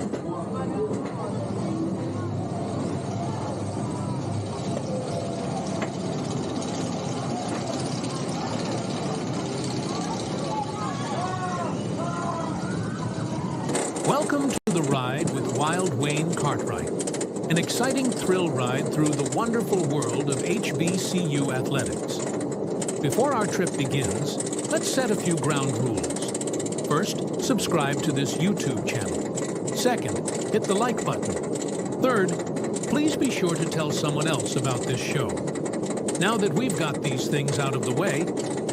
Welcome to the ride with Wild Wayne Cartwright, an exciting thrill ride through the wonderful world of HBCU athletics. Before our trip begins, let's set a few ground rules. First, subscribe to this YouTube channel. Second, hit the like button. Third, please be sure to tell someone else about this show. Now that we've got these things out of the way,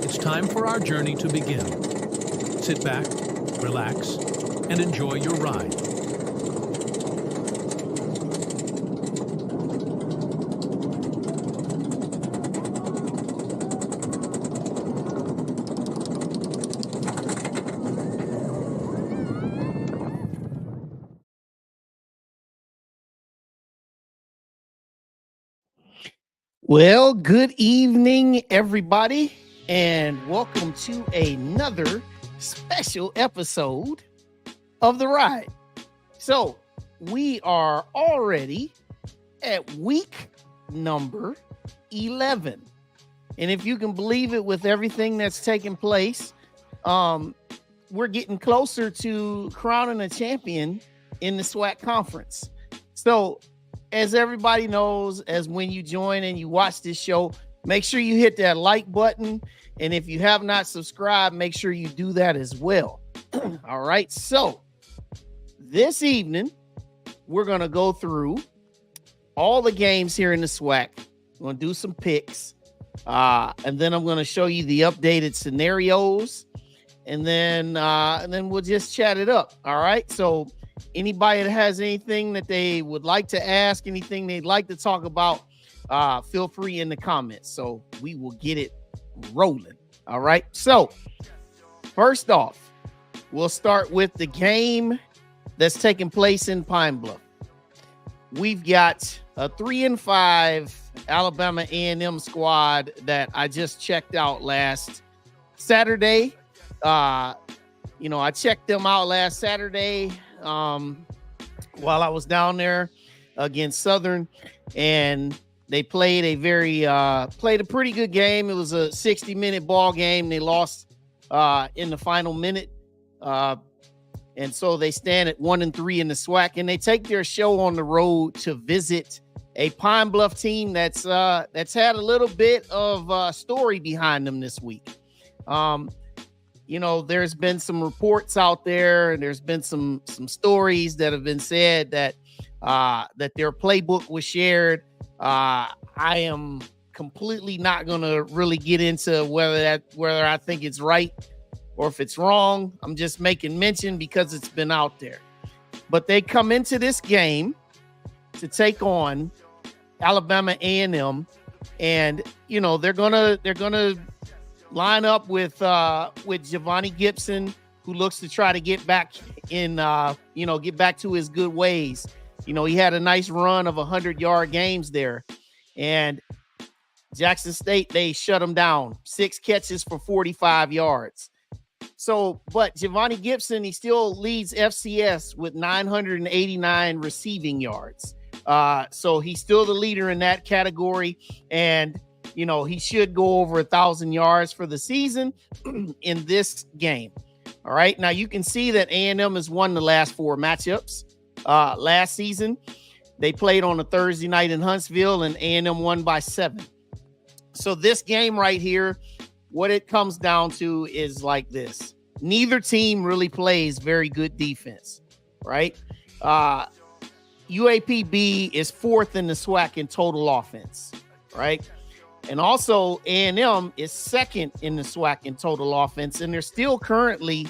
it's time for our journey to begin. Sit back, relax, and enjoy your ride. Well, good evening, everybody, and welcome to another special episode of The Ride. So, we are already at week number 11. And if you can believe it, with everything that's taking place, we're getting closer to crowning a champion in the SWAC conference. So, as everybody knows, as when you join and you watch this show, make sure you hit that like button. And if you have not subscribed, make sure you do that as well. All right. So this evening, we're going to go through all the games here in the SWAC. We're going to do some picks. And then I'm going to show you the updated scenarios. And then we'll just chat it up. All right. So anybody that has anything that they would like to ask, anything they'd like to talk about, feel free in the comments. So we will get it rolling. All right. So first off, we'll start with the game that's taking place in Pine Bluff. We've got a 3-5 Alabama A&M squad that I just checked out last Saturday. I checked them out last Saturday while I was down there against Southern, and they played a pretty good game. It was a 60-minute ball game. They lost in the final minute, and so they stand at 1-3 in the SWAC, and they take their show on the road to visit a Pine Bluff team that's had a little bit of story behind them this week. There's been some reports out there, and there's been some stories that have been said that their playbook was shared. I am completely not going to really get into whether I think it's right or if it's wrong. I'm just making mention because it's been out there. But they come into this game to take on Alabama A&M, and they're gonna line up with Giovanni Gibson, who looks to try to get back get back to his good ways. He had a nice run of 100-yard games there, and Jackson State, they shut him down. 6 catches for 45 yards. So, but Giovanni Gibson, he still leads FCS with 989 receiving yards. So he's still the leader in that category, and he should go over 1,000 yards for the season in this game. All right. Now you can see that A&M has won the last 4 matchups. Last season, they played on a Thursday night in Huntsville, and A&M won by 7. So this game right here, what it comes down to is like this. Neither team really plays very good defense, right? UAPB is 4th in the SWAC in total offense, right? And also A&M is 2nd in the SWAC in total offense, and they're still currently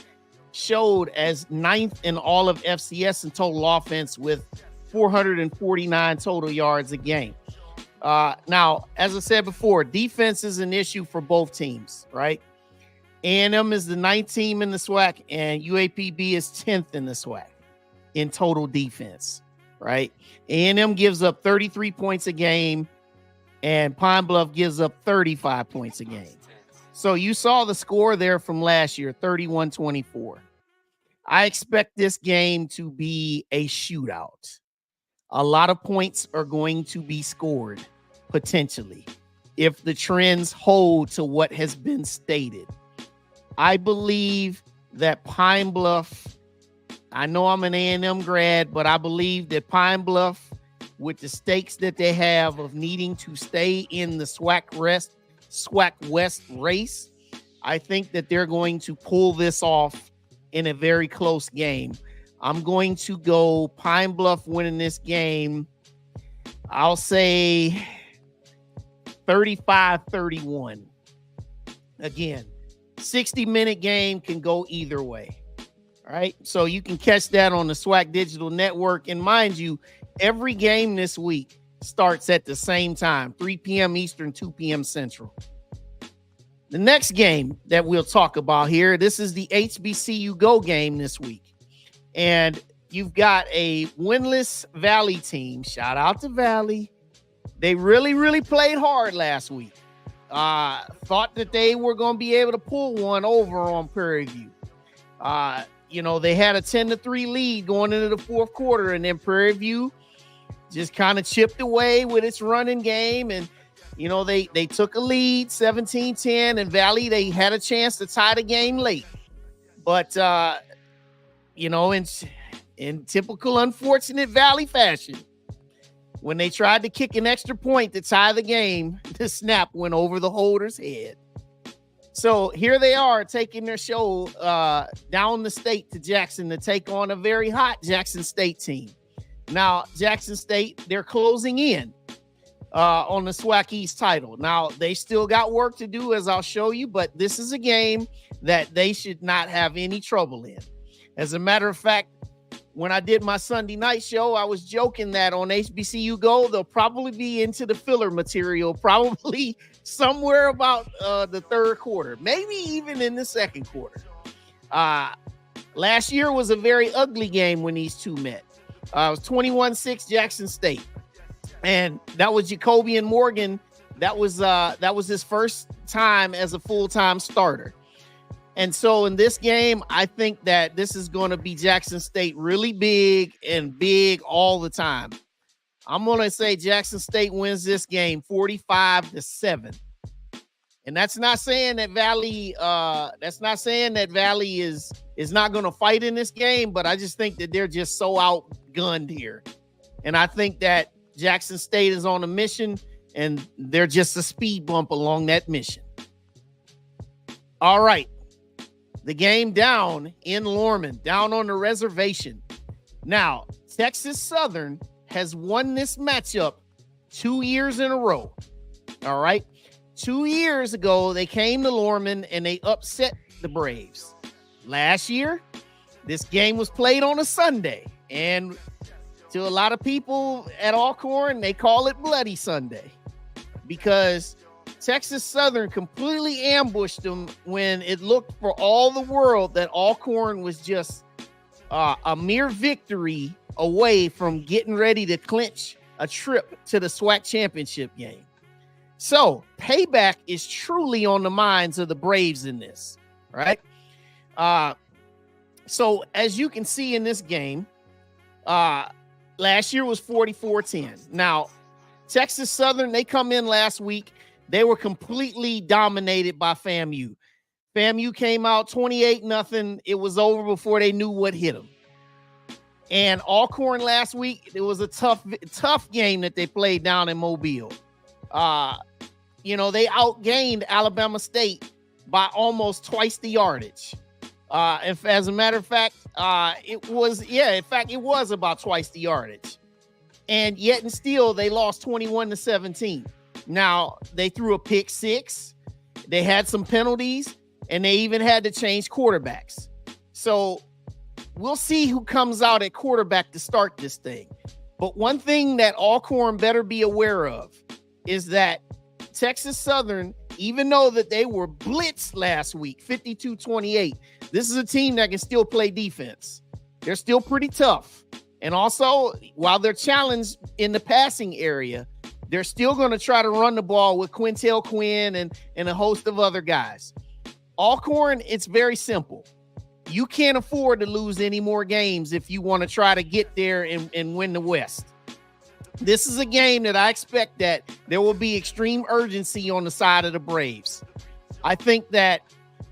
showed as 9th in all of FCS in total offense with 449 total yards a game. Now, as I said before, defense is an issue for both teams, right? A&M is the 9th team in the SWAC, and UAPB is 10th in the SWAC in total defense, right? A&M gives up 33 points a game, and Pine Bluff gives up 35 points a game. So you saw the score there from last year, 31-24. I expect this game to be a shootout. A lot of points are going to be scored, potentially, if the trends hold to what has been stated. I believe that Pine Bluff, I know I'm an A&M grad, but I believe that Pine Bluff, with the stakes that they have of needing to stay in the SWAC West race, I think that they're going to pull this off in a very close game. I'm going to go Pine Bluff winning this game. I'll say 35-31. Again, 60-minute game can go either way. All right. So you can catch that on the SWAC Digital Network. And mind you, every game this week starts at the same time, 3 p.m. Eastern, 2 p.m. Central. The next game that we'll talk about here, this is the HBCU Go game this week. And you've got a winless Valley team. Shout out to Valley. They really, really played hard last week. Thought that they were going to be able to pull one over on Prairie View. They had a 10-3 lead going into the fourth quarter, and then Prairie View just kind of chipped away with its running game. And, they took a lead, 17-10, and Valley, they had a chance to tie the game late. But, in typical unfortunate Valley fashion, when they tried to kick an extra point to tie the game, the snap went over the holder's head. So here they are taking their show down the state to Jackson to take on a very hot Jackson State team. Now, Jackson State, they're closing in on the SWAC East title. Now, they still got work to do, as I'll show you, but this is a game that they should not have any trouble in. As a matter of fact, when I did my Sunday night show, I was joking that on HBCU Go, they'll probably be into the filler material, probably somewhere about the third quarter, maybe even in the second quarter. Last year was a very ugly game when these two met. It was 21-6 Jackson State. And that was Jacoby and Morgan. That was his first time as a full-time starter. And so in this game, I think that this is going to be Jackson State really big and big all the time. I'm going to say Jackson State wins this game 45-7. And that's not saying that Valley is not going to fight in this game, but I just think that they're just so outgunned here. And I think that Jackson State is on a mission, and they're just a speed bump along that mission. All right. The game down in Lorman, down on the reservation. Now, Texas Southern has won this matchup 2 years in a row. All right. 2 years ago, they came to Lorman and they upset the Braves. Last year, this game was played on a Sunday. And to a lot of people at Alcorn, they call it Bloody Sunday because Texas Southern completely ambushed them when it looked for all the world that Alcorn was just a mere victory away from getting ready to clinch a trip to the SWAC championship game. So payback is truly on the minds of the Braves in this, right? So as you can see in this game, last year was 44-10. Now, Texas Southern, they come in last week. They were completely dominated by FAMU. FAMU came out 28-0. It was over before they knew what hit them. And Alcorn last week, it was a tough game that they played down in Mobile. They outgained Alabama State by almost twice the yardage. As a matter of fact, it was about twice the yardage. And yet and still, they lost 21-17. Now, they threw a pick six. They had some penalties, and they even had to change quarterbacks. So we'll see who comes out at quarterback to start this thing. But one thing that Alcorn better be aware of is that Texas Southern, even though that they were blitzed last week, 52-28, this is a team that can still play defense. They're still pretty tough. And also, while they're challenged in the passing area, they're still going to try to run the ball with Quintel Quinn and a host of other guys. Alcorn, it's very simple. you can't afford to lose any more games if you want to try to get there and win the West. This is a game that I expect that there will be extreme urgency on the side of the Braves. I think that,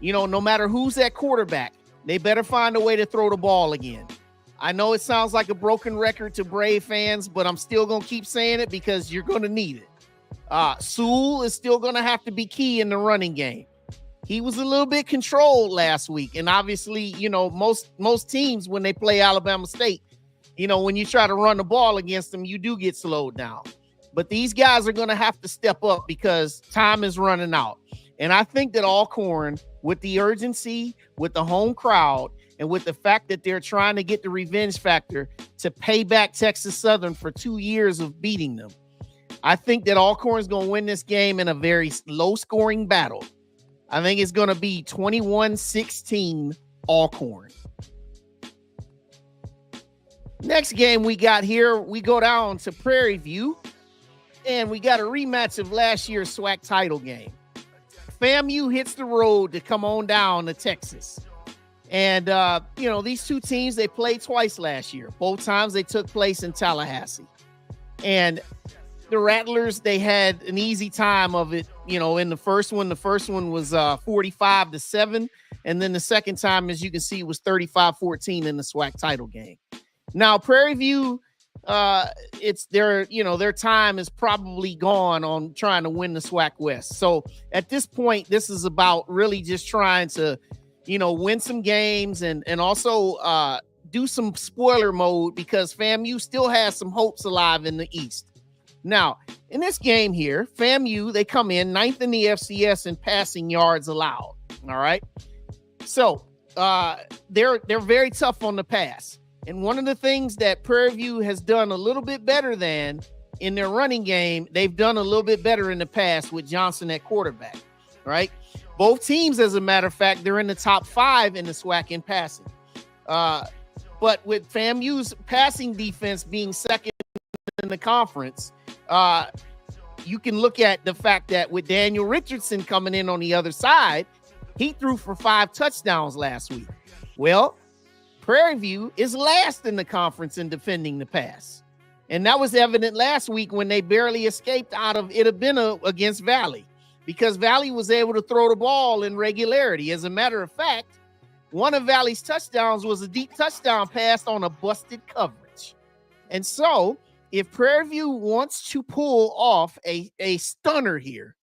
no matter who's at quarterback, they better find a way to throw the ball again. I know it sounds like a broken record to Brave fans, but I'm still going to keep saying it because you're going to need it. Sewell is still going to have to be key in the running game. He was a little bit controlled last week. And obviously, most teams, when they play Alabama State, when you try to run the ball against them, you do get slowed down. But these guys are going to have to step up because time is running out. And I think that Alcorn, with the urgency, with the home crowd, and with the fact that they're trying to get the revenge factor to pay back Texas Southern for 2 years of beating them, I think that Alcorn is going to win this game in a very low-scoring battle. I think it's going to be 21-16 Alcorn. Next game we got here, we go down to Prairie View, and we got a rematch of last year's SWAC title game. FAMU hits the road to come on down to Texas. And, these two teams, they played twice last year. Both times they took place in Tallahassee. And the Rattlers, they had an easy time of it, in the first one. The first one was 45-7. And then the second time, as you can see, was 35-14 in the SWAC title game. Now, Prairie View, it's their time is probably gone on trying to win the SWAC West. So at this point, this is about really just trying to, win some games and also do some spoiler mode because FAMU still has some hopes alive in the East. Now, in this game here, FAMU, they come in 9th in the FCS in passing yards allowed. All right. So they're very tough on the pass. And one of the things that Prairie View has done a little bit better than in their running game, they've done a little bit better in the past with Johnson at quarterback. Right. Both teams, as a matter of fact, they're in the top 5 in the SWAC in passing. But with FAMU's passing defense being second in the conference, you can look at the fact that with Daniel Richardson coming in on the other side, he threw for 5 touchdowns last week. Well, Prairie View is last in the conference in defending the pass. And that was evident last week when they barely escaped out of Itabena against Valley because Valley was able to throw the ball in regularity. As a matter of fact, one of Valley's touchdowns was a deep touchdown pass on a busted coverage. And so if Prairie View wants to pull off a stunner here,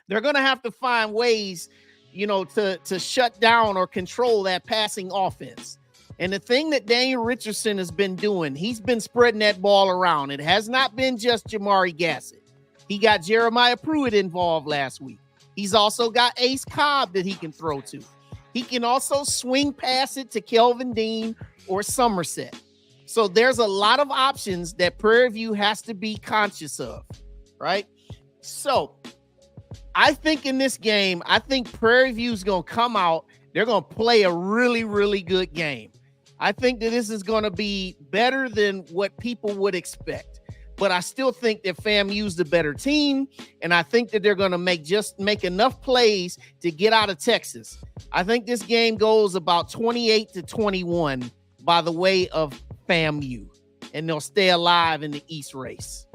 they're going to have to find ways, to shut down or control that passing offense. And the thing that Daniel Richardson has been doing, he's been spreading that ball around. It has not been just Jamari Gassett. He got Jeremiah Pruitt involved last week. He's also got Ace Cobb that he can throw to. He can also swing pass it to Kelvin Dean or Somerset. So there's a lot of options that Prairie View has to be conscious of, right? So I think in this game, I think Prairie View's going to come out. They're going to play a really, really good game. I think that this is going to be better than what people would expect. But I still think that FAMU's the better team, and I think that they're going to make enough plays to get out of Texas. I think this game goes about 28-21 by the way of FAMU, and they'll stay alive in the East race.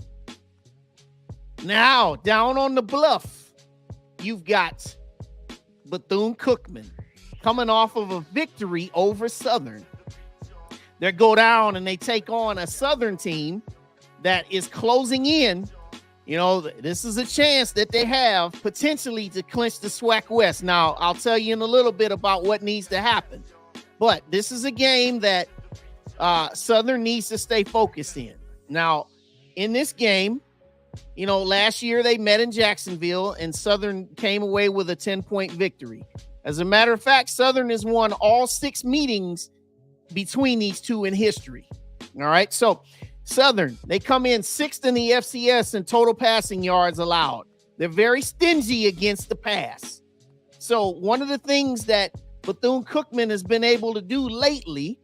Now, down on the bluff, you've got Bethune-Cookman coming off of a victory over Southern. They go down and they take on a Southern team that is closing in. This is a chance that they have potentially to clinch the SWAC West. Now, I'll tell you in a little bit about what needs to happen. But this is a game that Southern needs to stay focused in. Now, in this game, last year they met in Jacksonville and Southern came away with a 10-point victory. As a matter of fact, Southern has won all 6 meetings between these two in history. All right. So Southern, they come in 6th in the FCS in total passing yards allowed. They're very stingy against the pass. So one of the things that Bethune-Cookman has been able to do lately,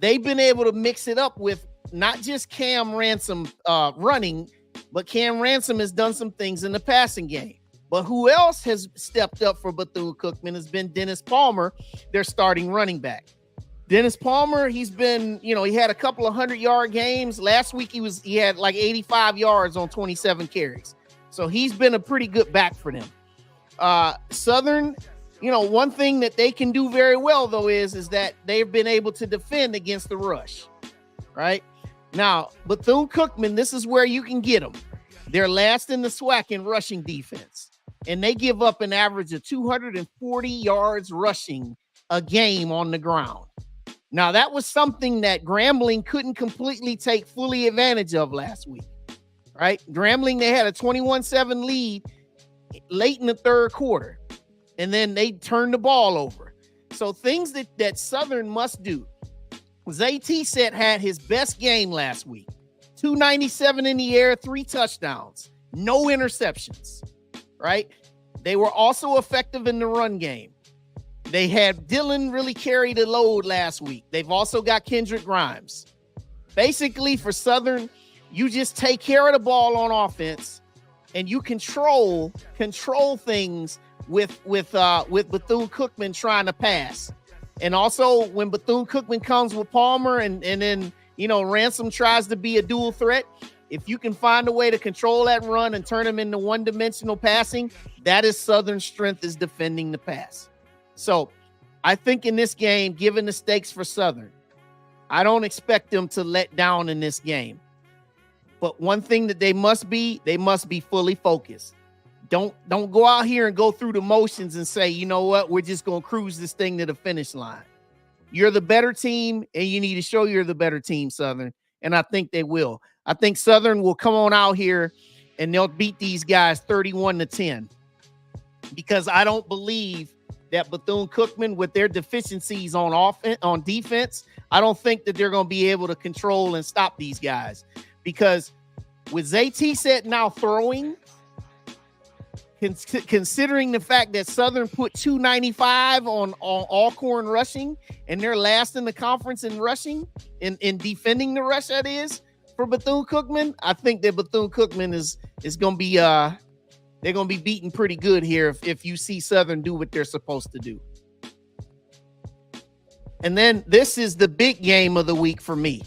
they've been able to mix it up with not just Cam Ransom running, but Cam Ransom has done some things in the passing game. But who else has stepped up for Bethune-Cookman has been Dennis Palmer, their starting running back. Dennis Palmer, he's been, he had a couple of 100-yard games. Last week he had like 85 yards on 27 carries. So he's been a pretty good back for them. Southern, one thing that they can do very well though is that they've been able to defend against the rush. Right? Now, Bethune-Cookman, this is where you can get them. They're last in the SWAC in rushing defense, and they give up an average of 240 yards rushing a game on the ground. Now, that was something that Grambling couldn't completely take fully advantage of last week, right? Grambling, they had a 21-7 lead late in the third quarter, and then they turned the ball over. So things that Southern must do. Zay Set had his best game last week. 297 in the air, 3 touchdowns, no interceptions, right? They were also effective in the run game. They had Dylan really carry the load last week. They've also got Kendrick Grimes. Basically, for Southern, you just take care of the ball on offense, and you control things with Bethune-Cookman trying to pass. And also, when Bethune-Cookman comes with Palmer and then Ransom tries to be a dual threat, if you can find a way to control that run and turn them into one-dimensional passing, that is Southern's strength, is defending the pass. So I think in this game, given the stakes for Southern, I don't expect them to let down in this game. But one thing that they must be fully focused. Don't go out here and go through the motions and say, you know what, we're just going to cruise this thing to the finish line. You're the better team, and you need to show you're the better team, Southern. And I think they will. I think Southern will come on out here and they'll beat these guys 31-10. Because I don't believe that Bethune-Cookman, with their deficiencies on defense, I don't think that they're going to be able to control and stop these guys. Because with Zay Set now throwing, considering the fact that Southern put 295 on Alcorn rushing, and they're last in the conference in rushing, in defending the rush, that is, for Bethune-Cookman, I think that Bethune-Cookman is going to be they're going to be beaten pretty good here if you see Southern do what they're supposed to do. And then this is the big game of the week for me.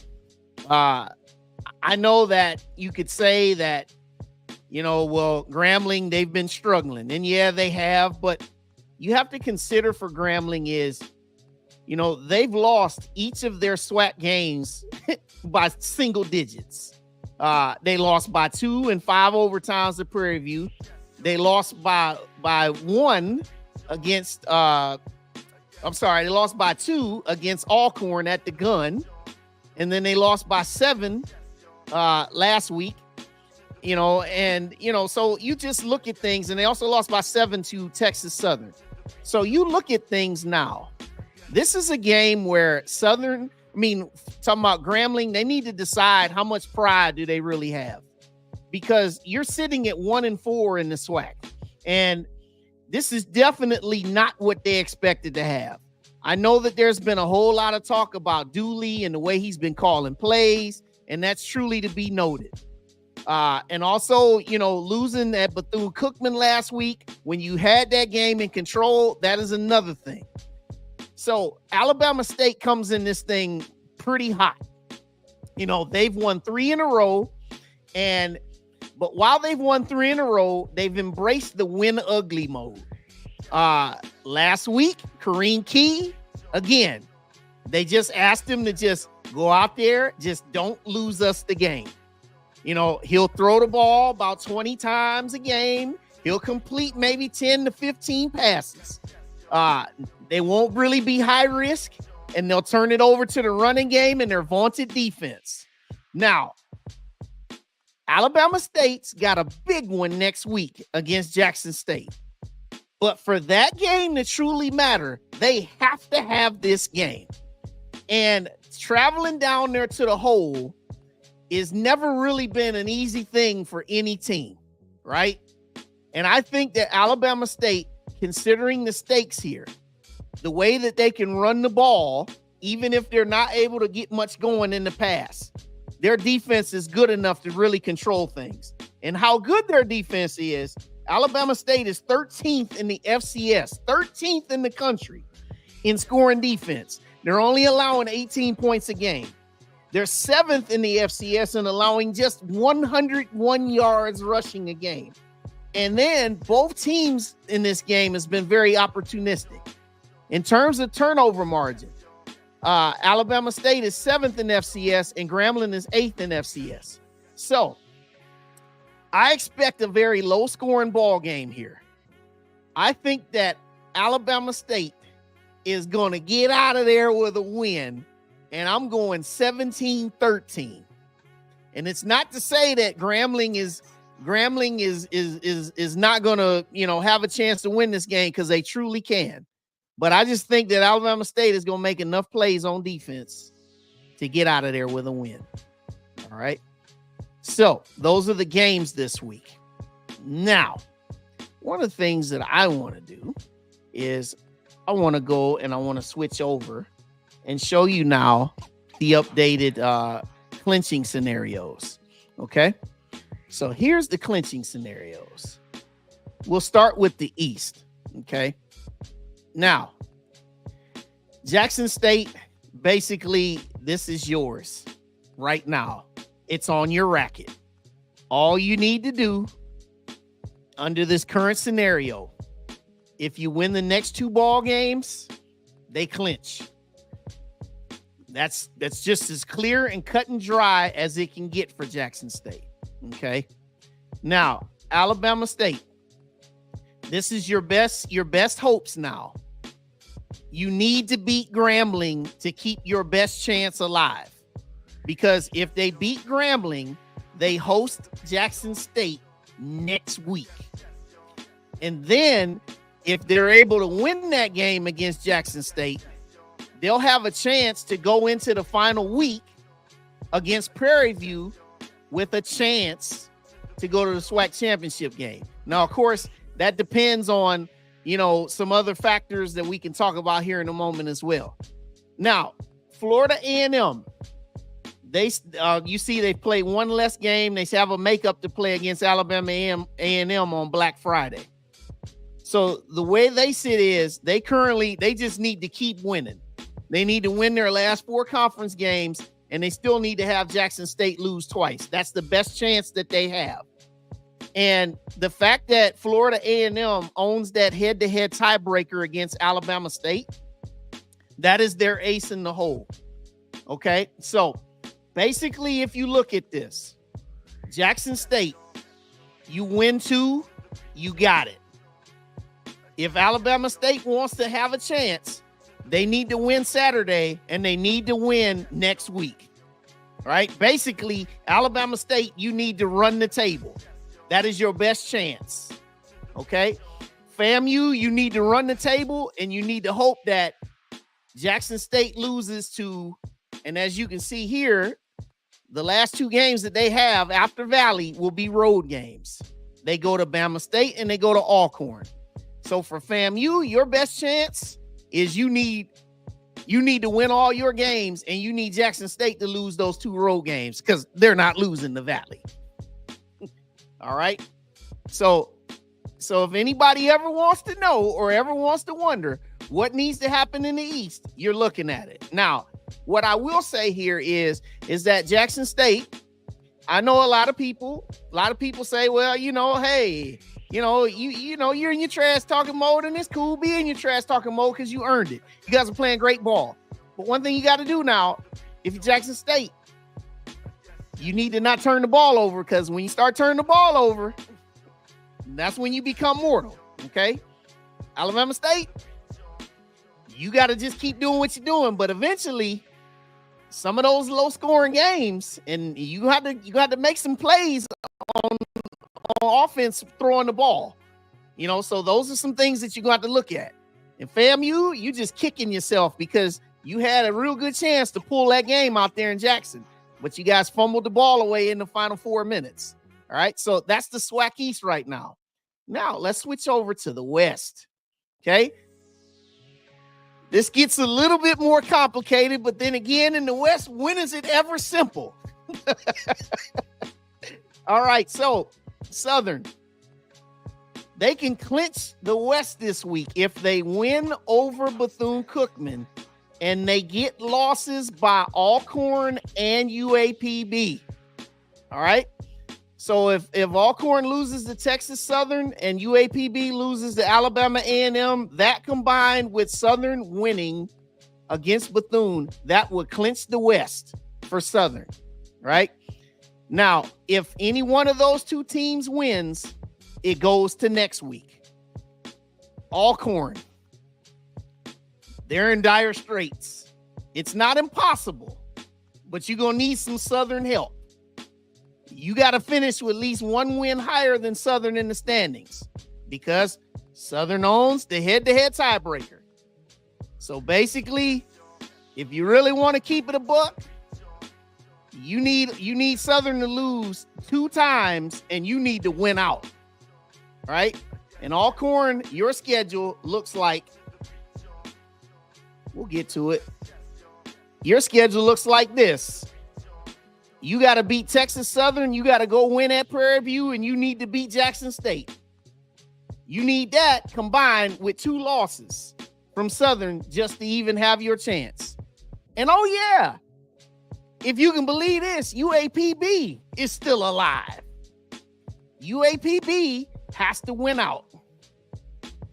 I know that you could say that, Grambling, they've been struggling. And yeah, they have. But you have to consider for Grambling is, they've lost each of their SWAC games by single digits. They lost by 2 and 5 overtimes at Prairie View. They lost by 1 against, they lost by 2 against Alcorn at the Gun. And then they lost by 7 last week, so you just look at things, and they also lost by 7 to Texas Southern. So you look at things now. This is a game where talking about Grambling, they need to decide how much pride do they really have. Because you're sitting at 1-4 in the SWAC. And this is definitely not what they expected to have. I know that there's been a whole lot of talk about Dooley and the way he's been calling plays, and that's truly to be noted. And also, losing at Bethune-Cookman last week, when you had that game in control, that is another thing. So Alabama State comes in this thing pretty hot. They've won 3 in a row, but while they've won 3 in a row, they've embraced the win ugly mode. Last week, Kareem Key, again, they just asked him to just go out there, just don't lose us the game. He'll throw the ball about 20 times a game. He'll complete maybe 10 to 15 passes. They won't really be high risk, and they'll turn it over to the running game and their vaunted defense. Now, Alabama State's got a big one next week against Jackson State. But for that game to truly matter, they have to have this game. And traveling down there to the hole is never really been an easy thing for any team, right? And I think that Alabama State, considering the stakes here, the way that they can run the ball, even if they're not able to get much going in the pass, their defense is good enough to really control things. And how good their defense is, Alabama State is 13th in the FCS, 13th in the country in scoring defense. They're only allowing 18 points a game. They're 7th in the FCS and allowing just 101 yards rushing a game. And then both teams in this game has been very opportunistic. In terms of turnover margin, Alabama State is 7th in FCS and Grambling is 8th in FCS. So I expect a very low scoring ball game here. I think that Alabama State is going to get out of there with a win, and I'm going 17-13. And it's not to say that Grambling is not going to, have a chance to win this game, because they truly can. But I just think that Alabama State is going to make enough plays on defense to get out of there with a win. All right. So those are the games this week. Now, one of the things that I want to do is I want to go and I want to switch over and show you now the updated clinching scenarios. Okay. So here's the clinching scenarios. We'll start with the East. Okay. Now, Jackson State, basically, this is yours right now. It's on your racket. All you need to do under this current scenario, if you win the next 2 ball games, they clinch. That's just as clear and cut and dry as it can get for Jackson State. Okay. Now, Alabama State, this is your best hopes now. You need to beat Grambling to keep your best chance alive. Because if they beat Grambling, they host Jackson State next week. And then if they're able to win that game against Jackson State, they'll have a chance to go into the final week against Prairie View with a chance to go to the SWAC championship game. Now, of course, that depends on, some other factors that we can talk about here in a moment as well. Now, Florida A&M, you see they play one less game. They have a makeup to play against Alabama A&M on Black Friday. So the way they sit is they just need to keep winning. They need to win their last 4 conference games, and they still need to have Jackson State lose twice. That's the best chance that they have. And the fact that Florida A&M owns that head-to-head tiebreaker against Alabama State, that is their ace in the hole. Okay, so basically, if you look at this, Jackson State, you win 2, you got it. If Alabama State wants to have a chance, they need to win Saturday and they need to win next week. Right? Basically, Alabama State, you need to run the table. That is your best chance. Okay? FAMU, you need to run the table and you need to hope that Jackson State loses to, and as you can see here, the last 2 games that they have after Valley will be road games. They go to Bama State and they go to Alcorn. So for FAMU, your best chance is you need to win all your games, and you need Jackson State to lose those 2 road games because they're not losing the Valley. All right. So if anybody ever wants to know or ever wants to wonder what needs to happen in the East, you're looking at it. Now, what I will say here is that Jackson State, I know a lot of people say, well, hey, you're in your trash talking mode, and it's cool being in your trash talking mode because you earned it. You guys are playing great ball. But one thing you got to do now, if you're Jackson State, you need to not turn the ball over, because when you start turning the ball over, that's when you become mortal. Okay? Alabama State, you got to just keep doing what you're doing, but eventually some of those low scoring games, and you have to make some plays on offense throwing the ball. So those are some things that you're going to have to look at. In FAMU, you just kicking yourself because you had a real good chance to pull that game out there in Jackson, but you guys fumbled the ball away in the final 4 minutes. All right, so that's the SWAC East right now. Now, let's switch over to the West, okay? This gets a little bit more complicated, but then again, in the West, when is it ever simple? All right, so Southern. they can clinch the West this week if they win over Bethune-Cookman and they get losses by Alcorn and UAPB. All right. So if Alcorn loses to Texas Southern and UAPB loses to Alabama A&M, that combined with Southern winning against Bethune, that would clinch the West for Southern, right? Now, if any one of those two teams wins, it goes to next week. Alcorn, they're in dire straits. It's not impossible, but you're going to need some Southern help. You got to finish with at least one win higher than Southern in the standings because Southern owns the head-to-head tiebreaker. So basically, if you really want to keep it a buck, you need Southern to lose 2 times and you need to win out. Right? And Alcorn, your schedule looks like, we'll get to it. Your schedule looks like this. You got to beat Texas Southern. You got to go win at Prairie View, and you need to beat Jackson State. You need that combined with 2 losses from Southern just to even have your chance. And oh yeah, if you can believe this, UAPB is still alive. UAPB has to win out.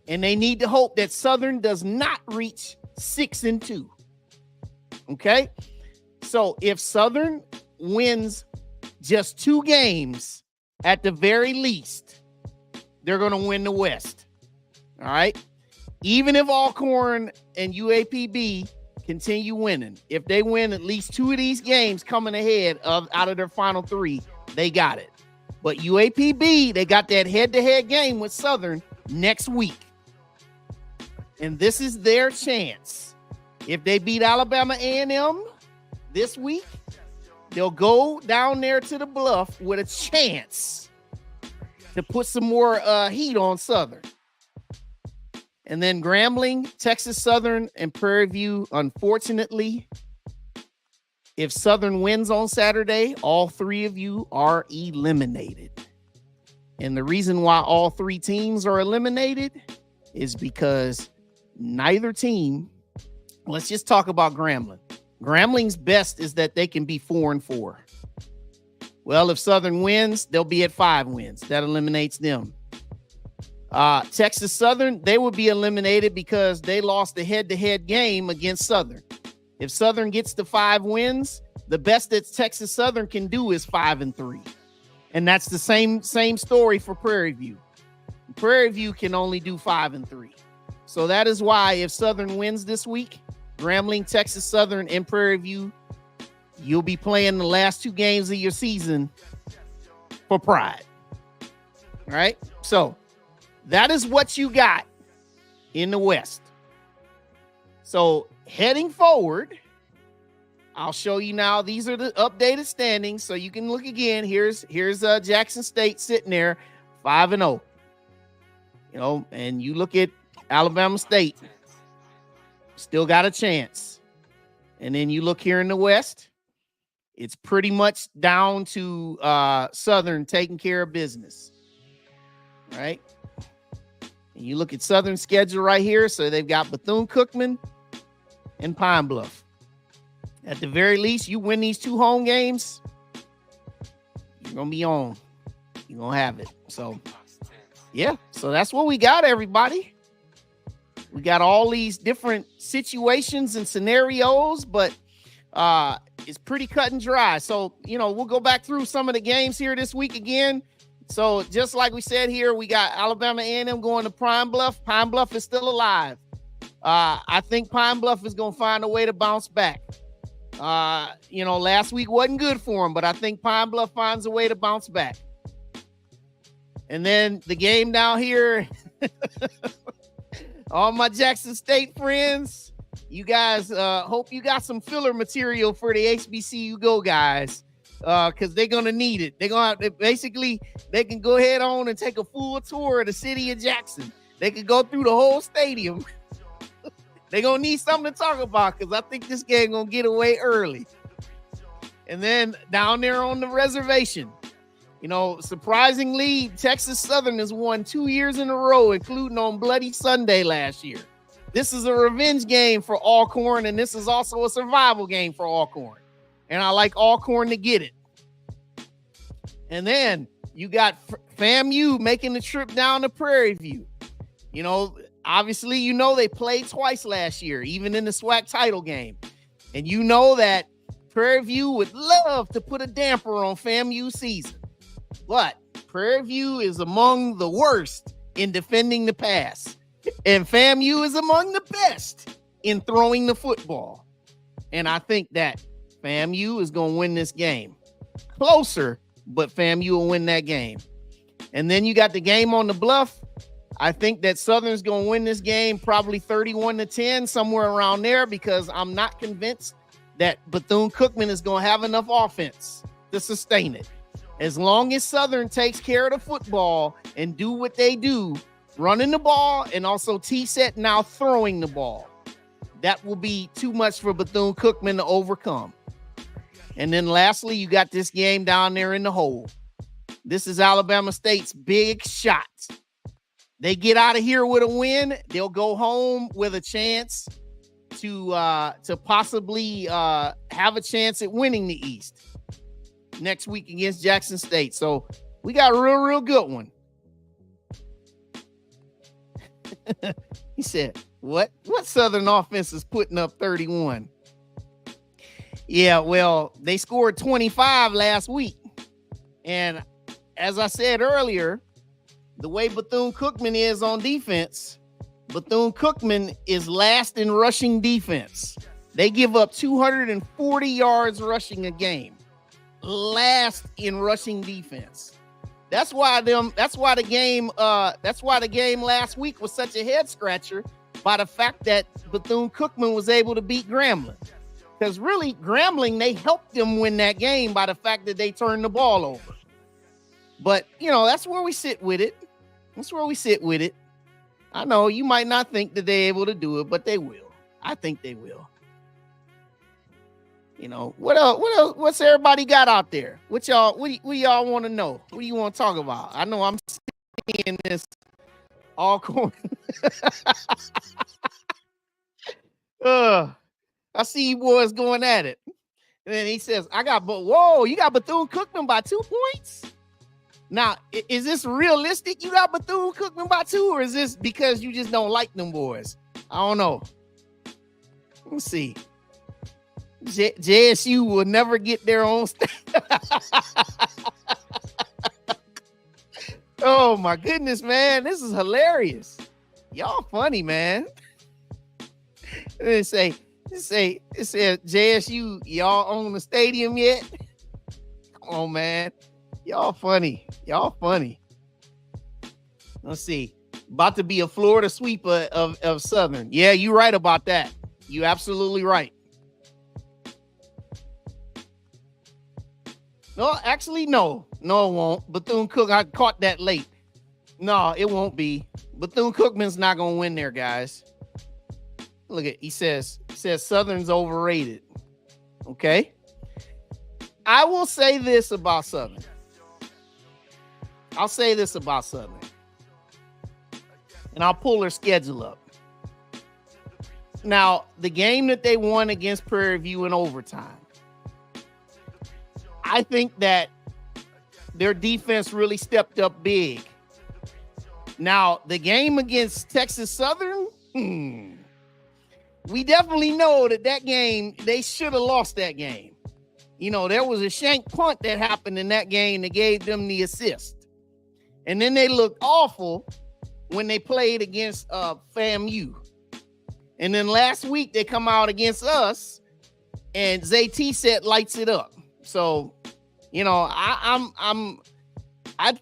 And they need to hope that Southern does not reach 6-2. Okay? So if Southern wins just 2 games at the very least, they're going to win the West. All right? Even if Alcorn and UAPB continue winning, if they win at least 2 of these games coming ahead out of their final 3, they got it. But UAPB, they got that head-to-head game with Southern next week. And this is their chance. If they beat Alabama A&M this week, they'll go down there to the Bluff with a chance to put some more heat on Southern. And then Grambling, Texas Southern, and Prairie View, unfortunately, if Southern wins on Saturday, all 3 of you are eliminated. And the reason why all 3 teams are eliminated is because neither team, let's just talk about Grambling. Grambling's best is that they can be 4-4. Well, if Southern wins, they'll be at 5 wins. That eliminates them. Texas Southern, they would be eliminated because they lost the head-to-head game against Southern. If Southern gets to 5 wins, the best that Texas Southern can do is 5-3. And that's the same story for Prairie View. Prairie View can only do 5-3. So that is why if Southern wins this week, Grambling, Texas Southern, and Prairie View, you'll be playing the last 2 games of your season for pride. All right? So that is what you got in the West. So heading forward, I'll show you now. These are the updated standings, so you can look again. Here's Jackson State sitting there, 5-0. You know, and you look at Alabama State, still got a chance. And then you look here in the West, it's pretty much down to Southern taking care of business. All right? And you look at Southern's schedule right here. So they've got Bethune-Cookman and Pine Bluff. At the very least, you win these 2 home games, you're going to be on. You're going to have it. So, yeah. So that's what we got, everybody. We got all these different situations and scenarios, but it's pretty cut and dry. So, you know, we'll go back through some of the games here this week again. So just like we said here, we got Alabama A&M going to Pine Bluff. Pine Bluff is still alive. I think Pine Bluff is going to find a way to bounce back. You know, last week wasn't good for them, but I think Pine Bluff finds a way to bounce back. And then the game down here, all my Jackson State friends, you guys, hope you got some filler material for the HBCU Go guys. Because they're going to need it. They're going to basically, they can go ahead on and take a full tour of the city of Jackson. They can go through the whole stadium. They're going to need something to talk about because I think this game going to get away early. And then down there on the reservation, Surprisingly, Texas Southern has won 2 years in a row, including on Bloody Sunday last year. This is a revenge game for Alcorn, and this is also a survival game for Alcorn. And I like Alcorn to get it. And then you got FAMU making the trip down to Prairie View. Obviously, they played twice last year, even in the SWAC title game. And you know that Prairie View would love to put a damper on FAMU's season. But Prairie View is among the worst in defending the pass. And FAMU is among the best in throwing the football. And I think that FAMU is going to win this game. Closer, but FAMU will win that game. And then you got the game on the Bluff. I think that Southern's going to win this game probably 31-10, somewhere around there, because I'm not convinced that Bethune-Cookman is going to have enough offense to sustain it. As long as Southern takes care of the football and do what they do, running the ball and also T-set now throwing the ball, that will be too much for Bethune-Cookman to overcome. And then lastly, you got this game down there in the hole. This is Alabama State's big shot. They get out of here with a win, they'll go home with a chance to possibly have a chance at winning the East next week against Jackson State. So we got a real good one. He said, what Southern offense is putting up 31? Yeah, well, they scored 25 last week. And as I said earlier, the way Bethune-Cookman is on defense, Bethune-Cookman is last in rushing defense. They give up 240 yards rushing a game. Last in rushing defense. That's why the game last week was such a head scratcher, by the fact that Bethune-Cookman was able to beat Grambling. Because really, Grambling, they helped them win that game by the fact that they turned the ball over. But, that's where we sit with it. That's where we sit with it. I know you might not think that they're able to do it, but they will. I think they will. What else? What's everybody got out there? What y'all want to know? What do you want to talk about? I know I'm seeing this Alcorn. I see you boys going at it. And then he says, you got Bethune-Cookman by 2 points? Now, is this realistic? You got Bethune-Cookman by 2, or is this because you just don't like them boys? I don't know. Let's see. JSU will never get their own Oh my goodness, man. This is hilarious. Y'all funny, man. It said JSU, y'all own the stadium yet? Come on, man. Y'all funny. Let's see. About to be a Florida sweeper of Southern. Yeah, you're right about that. You absolutely right. No, actually, no, it won't. Bethune-Cookman, I caught that late. No, it won't be. Bethune-Cookman's not gonna win there, guys. Look at, he says Southern's overrated. Okay. I will say this about Southern. And I'll pull their schedule up. Now, the game that they won against Prairie View in overtime, I think that their defense really stepped up big. Now, the game against Texas Southern, we definitely know that game, they should have lost that game. There was a shank punt that happened in that game that gave them the assist. And then they looked awful when they played against FAMU. And then last week they come out against us and ZT set lights it up. So, I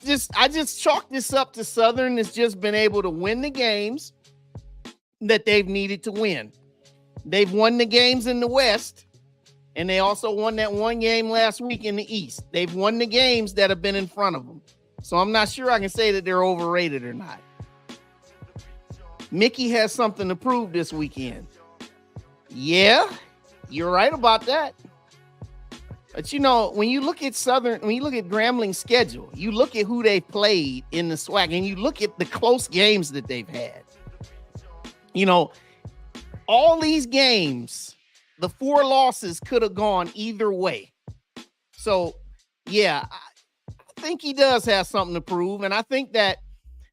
just chalk this up to Southern has just been able to win the games that they've needed to win. They've won the games in the West, and they also won that one game last week in the East. They've won the games that have been in front of them. So I'm not sure I can say that they're overrated or not. Mickey has something to prove this weekend. Yeah, you're right about that. But when you look at Grambling's schedule, you look at who they played in the SWAC, and you look at the close games that they've had. All these games, the 4 losses could have gone either way. So, yeah, I think he does have something to prove, and I think that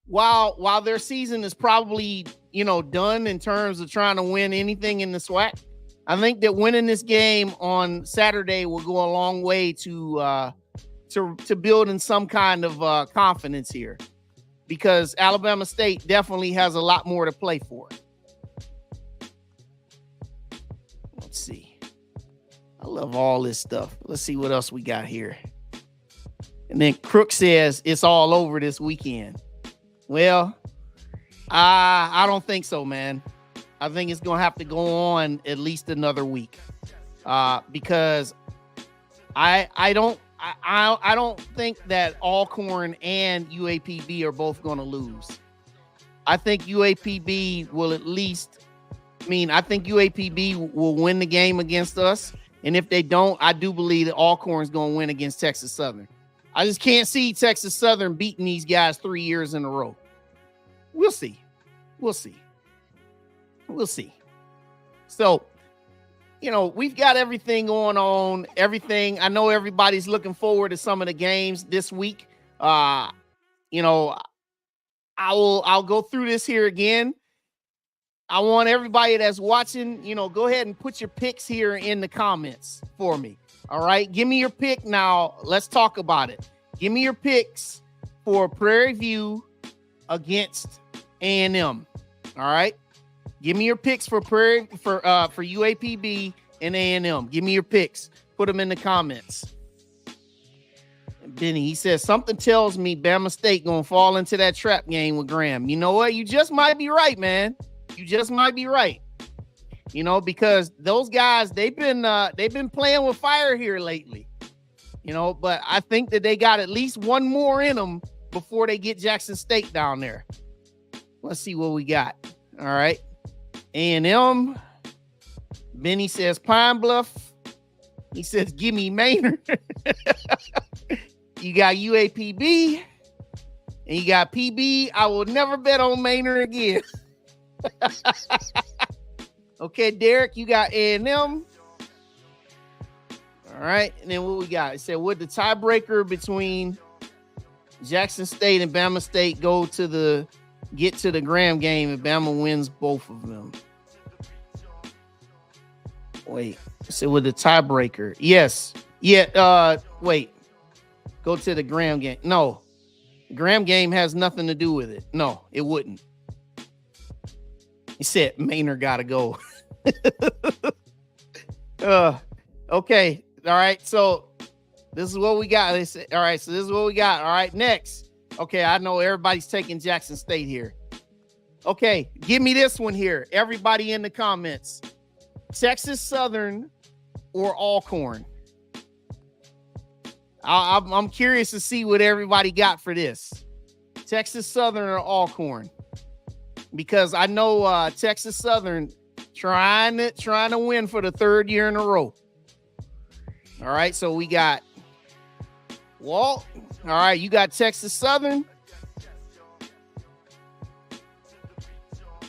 while their season is probably done in terms of trying to win anything in the SWAC, I think that winning this game on Saturday will go a long way to building some kind of confidence here, because Alabama State definitely has a lot more to play for. Let's see. I love all this stuff. Let's see what else we got here. And then Crook says it's all over this weekend. Well, I don't think so, man. I think it's going to have to go on at least another week, because I don't think that Alcorn and UAPB are both going to lose. I think UAPB will I think UAPB will win the game against us. And if they don't, I do believe that Alcorn is going to win against Texas Southern. I just can't see Texas Southern beating these guys 3 years in a row. We'll see. So, we've got everything going on, everything. I know everybody's looking forward to some of the games this week. I'll go through this here again. I want everybody that's watching, go ahead and put your picks here in the comments for me. All right. Give me your pick now. Let's talk about it. Give me your picks for Prairie View against A&M. All right. Give me your picks for UAPB and A&M. Give me your picks. Put them in the comments. Benny, he says, something tells me Bama State going to fall into that trap game with Graham. You know what? You just might be right, man. You just might be right. Because those guys, they've been playing with fire here lately. But I think that they got at least one more in them before they get Jackson State down there. Let's see what we got. All right. A&M. Benny says Pine Bluff. He says, give me Maynard. You got UAPB. And you got PB. I will never bet on Maynard again. Okay, Derek, you got A&M. All right. And then what we got? It said, would the tiebreaker between Jackson State and Bama State get to the Graham game if Bama wins both of them? Wait. So with the tiebreaker. Yes. Yeah. Wait. Go to the Graham game. No. The Graham game has nothing to do with it. No, it wouldn't. He said Maynard gotta go. Okay. All right. So this is what we got. All right. So this is what we got. All right. Next. Okay. I know everybody's taking Jackson State here. Okay. Give me this one here. Everybody in the comments. Texas Southern or Alcorn? I'm curious to see what everybody got for this. Texas Southern or Alcorn? Because I know Texas Southern trying to win for the 3rd year in a row. All right, so we got Walt. All right, you got Texas Southern.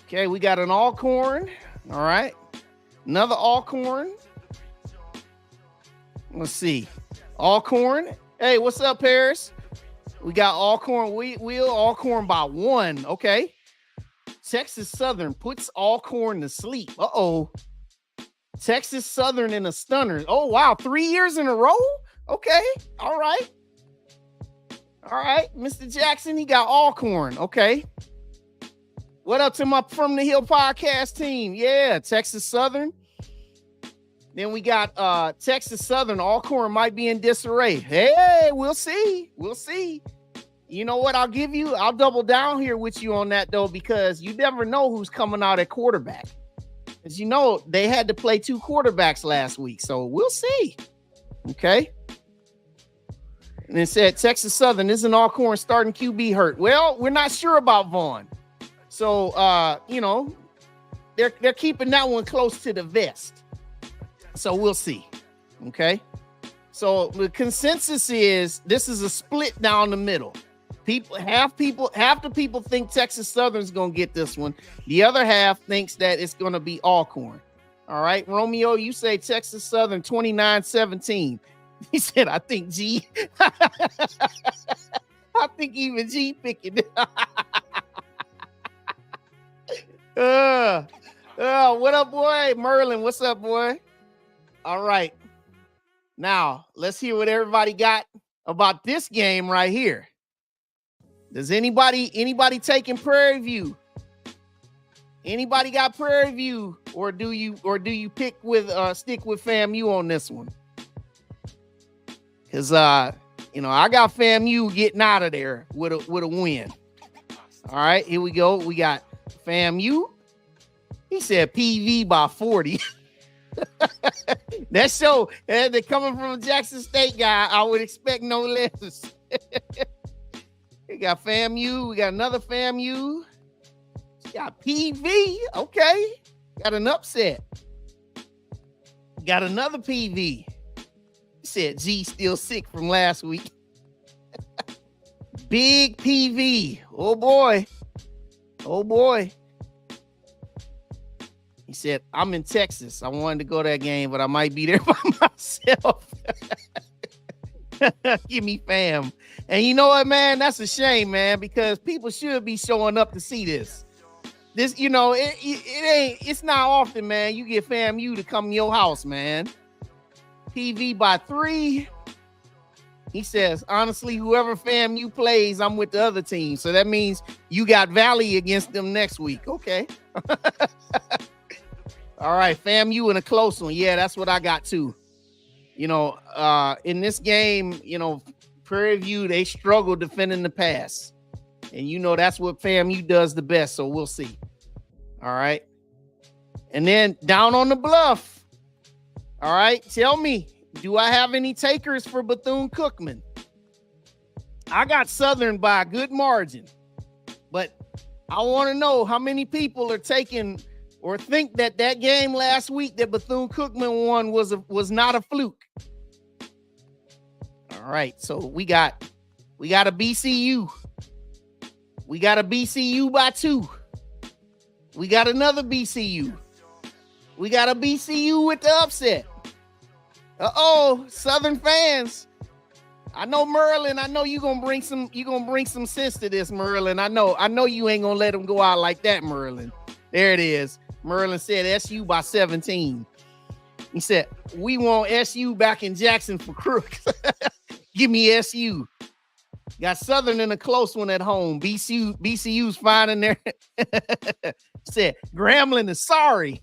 Okay, we got an Alcorn. All right, another Alcorn. Let's see. Alcorn. Hey, what's up, Paris? We got Alcorn. We'll Alcorn by 1. Okay. Texas Southern puts Alcorn to sleep. Uh-oh. Texas Southern in a stunner. Oh, wow. 3 years in a row? Okay. All right. All right. Mr. Jackson, he got Alcorn. Okay. What up to my From the Hill podcast team? Yeah, Texas Southern. Then we got Texas Southern. Alcorn might be in disarray. Hey, we'll see. We'll see. You know what? I'll double down here with you on that, though, because you never know who's coming out at quarterback. As you know, they had to play 2 quarterbacks last week, so we'll see. Okay. And it said Texas Southern isn't Alcorn starting QB hurt. Well, we're not sure about Vaughn. So, they're keeping that one close to the vest. So we'll see. Okay. So the consensus is this is a split down the middle. Half the people think Texas Southern's gonna get this one. The other half thinks that it's gonna be Alcorn. All right, Romeo, you say Texas Southern 29-17. He said, I think G. I think even G picking it. What up, boy? Merlin, what's up, boy? All right. Now, let's hear what everybody got about this game right here. Does anybody taking Prairie View? Anybody got Prairie View, or do you pick with stick with FAMU on this one? Because I got FAMU getting out of there with a win. All right, here we go. We got FAMU. He said PV by 40. That show, they're coming from a Jackson State guy. I would expect no less. We got FAMU. We got another FAMU. We got PV. Okay. Got an upset. Got another PV. He said G still sick from last week. Big PV. Oh boy. Oh boy. He said, I'm in Texas. I wanted to go to that game, but I might be there by myself. Give me fam. And you know what, man? That's a shame, man, because people should be showing up to see this. This, it's not often, man. You get FAMU to come to your house, man. PV by 3. He says, honestly, whoever FAMU plays, I'm with the other team. So that means you got Valley against them next week. Okay. All right, FAMU in a close one. Yeah, that's what I got too. In this game, Prairie View, they struggle defending the pass. And that's what FAMU does the best. So we'll see. All right. And then down on the bluff. All right. Tell me, do I have any takers for Bethune-Cookman? I got Southern by a good margin. But I want to know how many people are taking or think that game last week that Bethune-Cookman won was not a fluke. All right, so we got a BCU. We got a BCU by 2. We got another BCU. We got a BCU with the upset. Southern fans. I know Merlin. I know you're gonna bring some sense to this, Merlin. I know you ain't gonna let them go out like that, Merlin. There it is. Merlin said SU by 17. He said, we want SU back in Jackson for crooks. Give me SU. Got Southern in a close one at home. BCU's fine in there. Said, Grambling is sorry.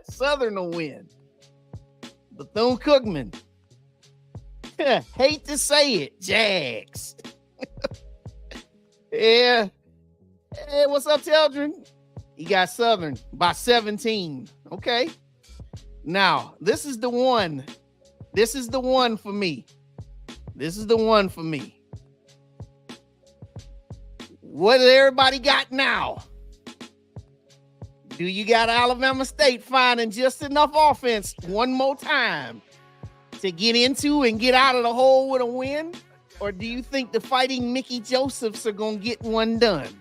Southern will win. Bethune-Cookman. Hate to say it, Jags. Yeah. Hey, what's up, Teldrin? He got Southern by 17. Okay. Now, this is the one. This is the one for me. This is the one for me. What does everybody got now? Do you got Alabama State finding just enough offense one more time to get into and get out of the hole with a win? Or do you think the Fighting Mickey Josephs are going to get one done?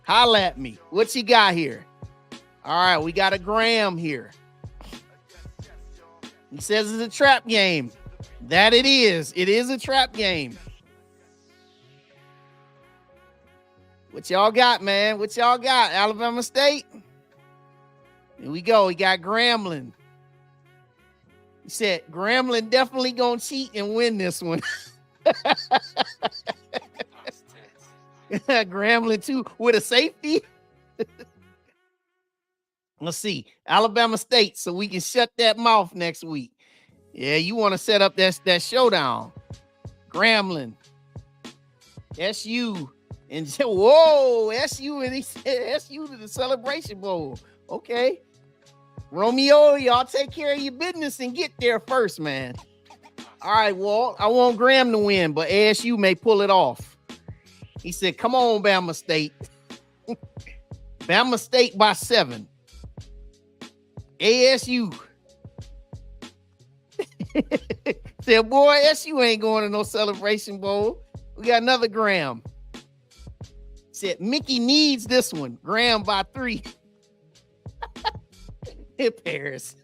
Holla at me. What you got here? All right, we got a Graham here. He says it's a trap game. That it is. It is a trap game. What y'all got, man? What y'all got? Alabama State? Here we go. We got Grambling. He said Grambling definitely gonna cheat and win this one. Grambling too with a safety. Let's see. Alabama State, so we can shut that mouth next week. Yeah, you want to set up that showdown. Grambling. SU. And whoa, SU, and he said SU to the Celebration Bowl. Okay. Romeo, y'all take care of your business and get there first, man. All right, Walt. I want Graham to win, but ASU may pull it off. He said, come on, Bama State. Bama State by 7. ASU. Said, boy, SU ain't going to no Celebration Bowl. We got another Graham. Said, Mickey needs this one. Graham by 3. Hip Paris.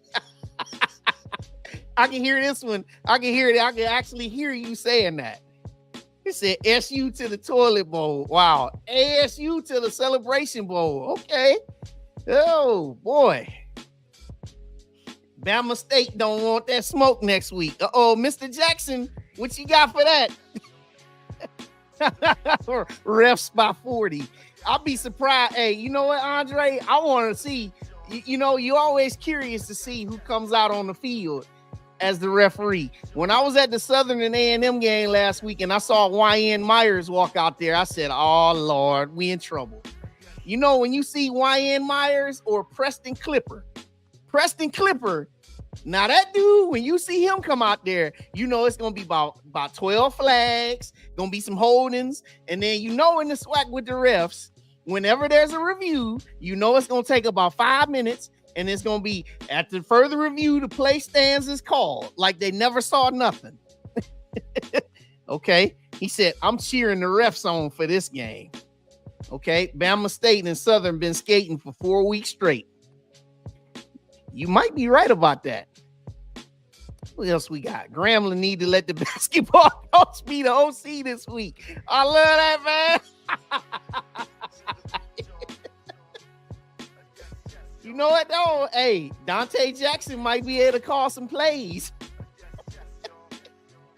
I can hear this one. I can hear it. I can actually hear you saying that. He said SU to the toilet bowl. Wow. ASU to the Celebration Bowl. Okay. Oh, boy. Bama State don't want that smoke next week. Uh-oh, Mr. Jackson, what you got for that? Refs by 40. I'll be surprised. Hey, you know what, Andre? I want to see, you know, you're always curious to see who comes out on the field as the referee. When I was at the Southern and A&M game last week and I saw YN Myers walk out there, I said, oh, Lord, we in trouble. You know, when you see YN Myers or Preston Clipper, now that dude, when you see him come out there, you know it's going to be about 12 flags, going to be some holdings, and then you know in the SWAC with the refs, whenever there's a review, you know it's going to take about 5 minutes, and it's going to be, at the further review, the play stands is called, like they never saw nothing. Okay, he said, I'm cheering the refs on for this game. Okay, Bama State and Southern been skating for 4 weeks straight. You might be right about that. What else we got? Grambling need to let the basketball coach be the OC this week. I love that, man. You know what, though? Hey, Dante Jackson might be able to call some plays.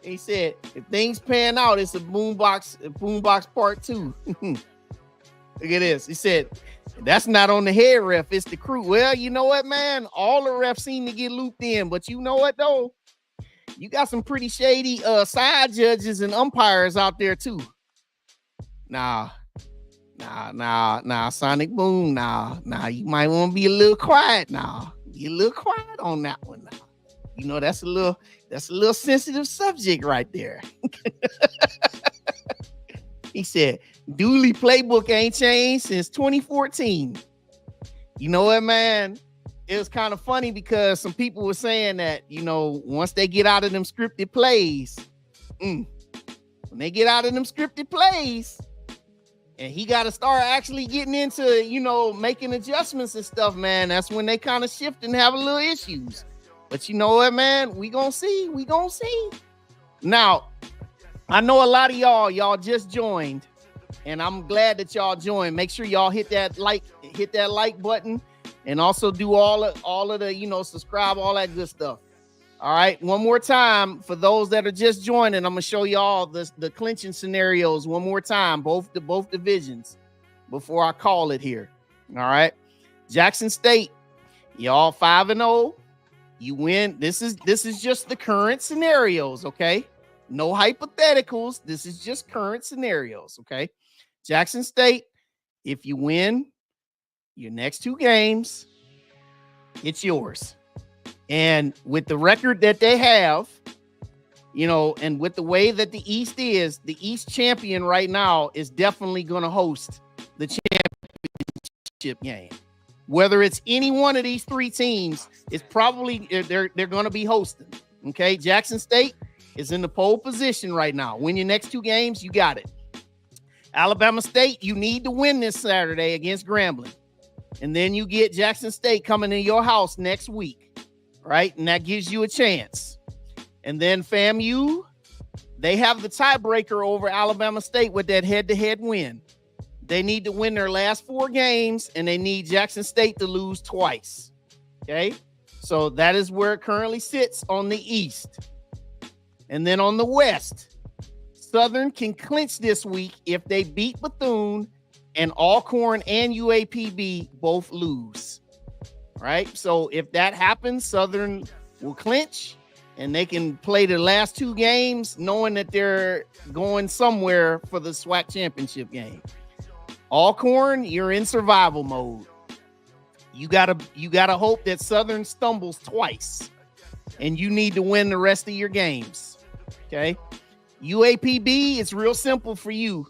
He said, if things pan out, it's a boombox part 2. Look at this. He said, that's not on the head ref, it's the crew. Well, you know what, man? All the refs seem to get looped in, but you know what, though? You got some pretty shady side judges and umpires out there, too. Nah, Sonic Boom, nah, you might want to be a little quiet now. Be a little quiet on that one now. You know, that's a little sensitive subject right there. He said, Dooley playbook ain't changed since 2014. You know what, man? It was kind of funny because some people were saying that, you know, once they get out of them scripted plays, when they get out of them scripted plays, and he got to start actually getting into, you know, making adjustments and stuff, man, that's when they kind of shift and have a little issues. But you know what, man? We gonna see. Now, I know a lot of y'all just joined, and I'm glad that y'all joined. Make sure y'all hit that like button, and also do all of the, you know, subscribe, all that good stuff. All right, one more time for those that are just joining, I'm gonna show y'all the clinching scenarios one more time, both divisions, before I call it here. All right, Jackson State, y'all 5-0. You win. This is just the current scenarios, okay? No hypotheticals. This is just current scenarios, okay? Jackson State, if you win your next 2 games, it's yours. And with the record that they have, you know, and with the way that the East is, the East champion right now is definitely going to host the championship game. Whether it's any one of these 3 teams, it's probably they're going to be hosting. Okay, Jackson State is in the pole position right now. Win your next 2 games, you got it. Alabama State, you need to win this Saturday against Grambling, and then you get Jackson State coming in your house next week, right? And that gives you a chance. And then FAMU, they have the tiebreaker over Alabama State with that head-to-head win. They need to win their last 4 games, and they need Jackson State to lose twice. Okay? So that is where it currently sits on the East. And then on the West, Southern can clinch this week if they beat Bethune and Alcorn and UAPB both lose. Right? So if that happens, Southern will clinch, and they can play the last 2 games knowing that they're going somewhere for the SWAC championship game. Alcorn, you're in survival mode. You gotta hope that Southern stumbles twice, and you need to win the rest of your games. Okay, UAPB, it's real simple for you.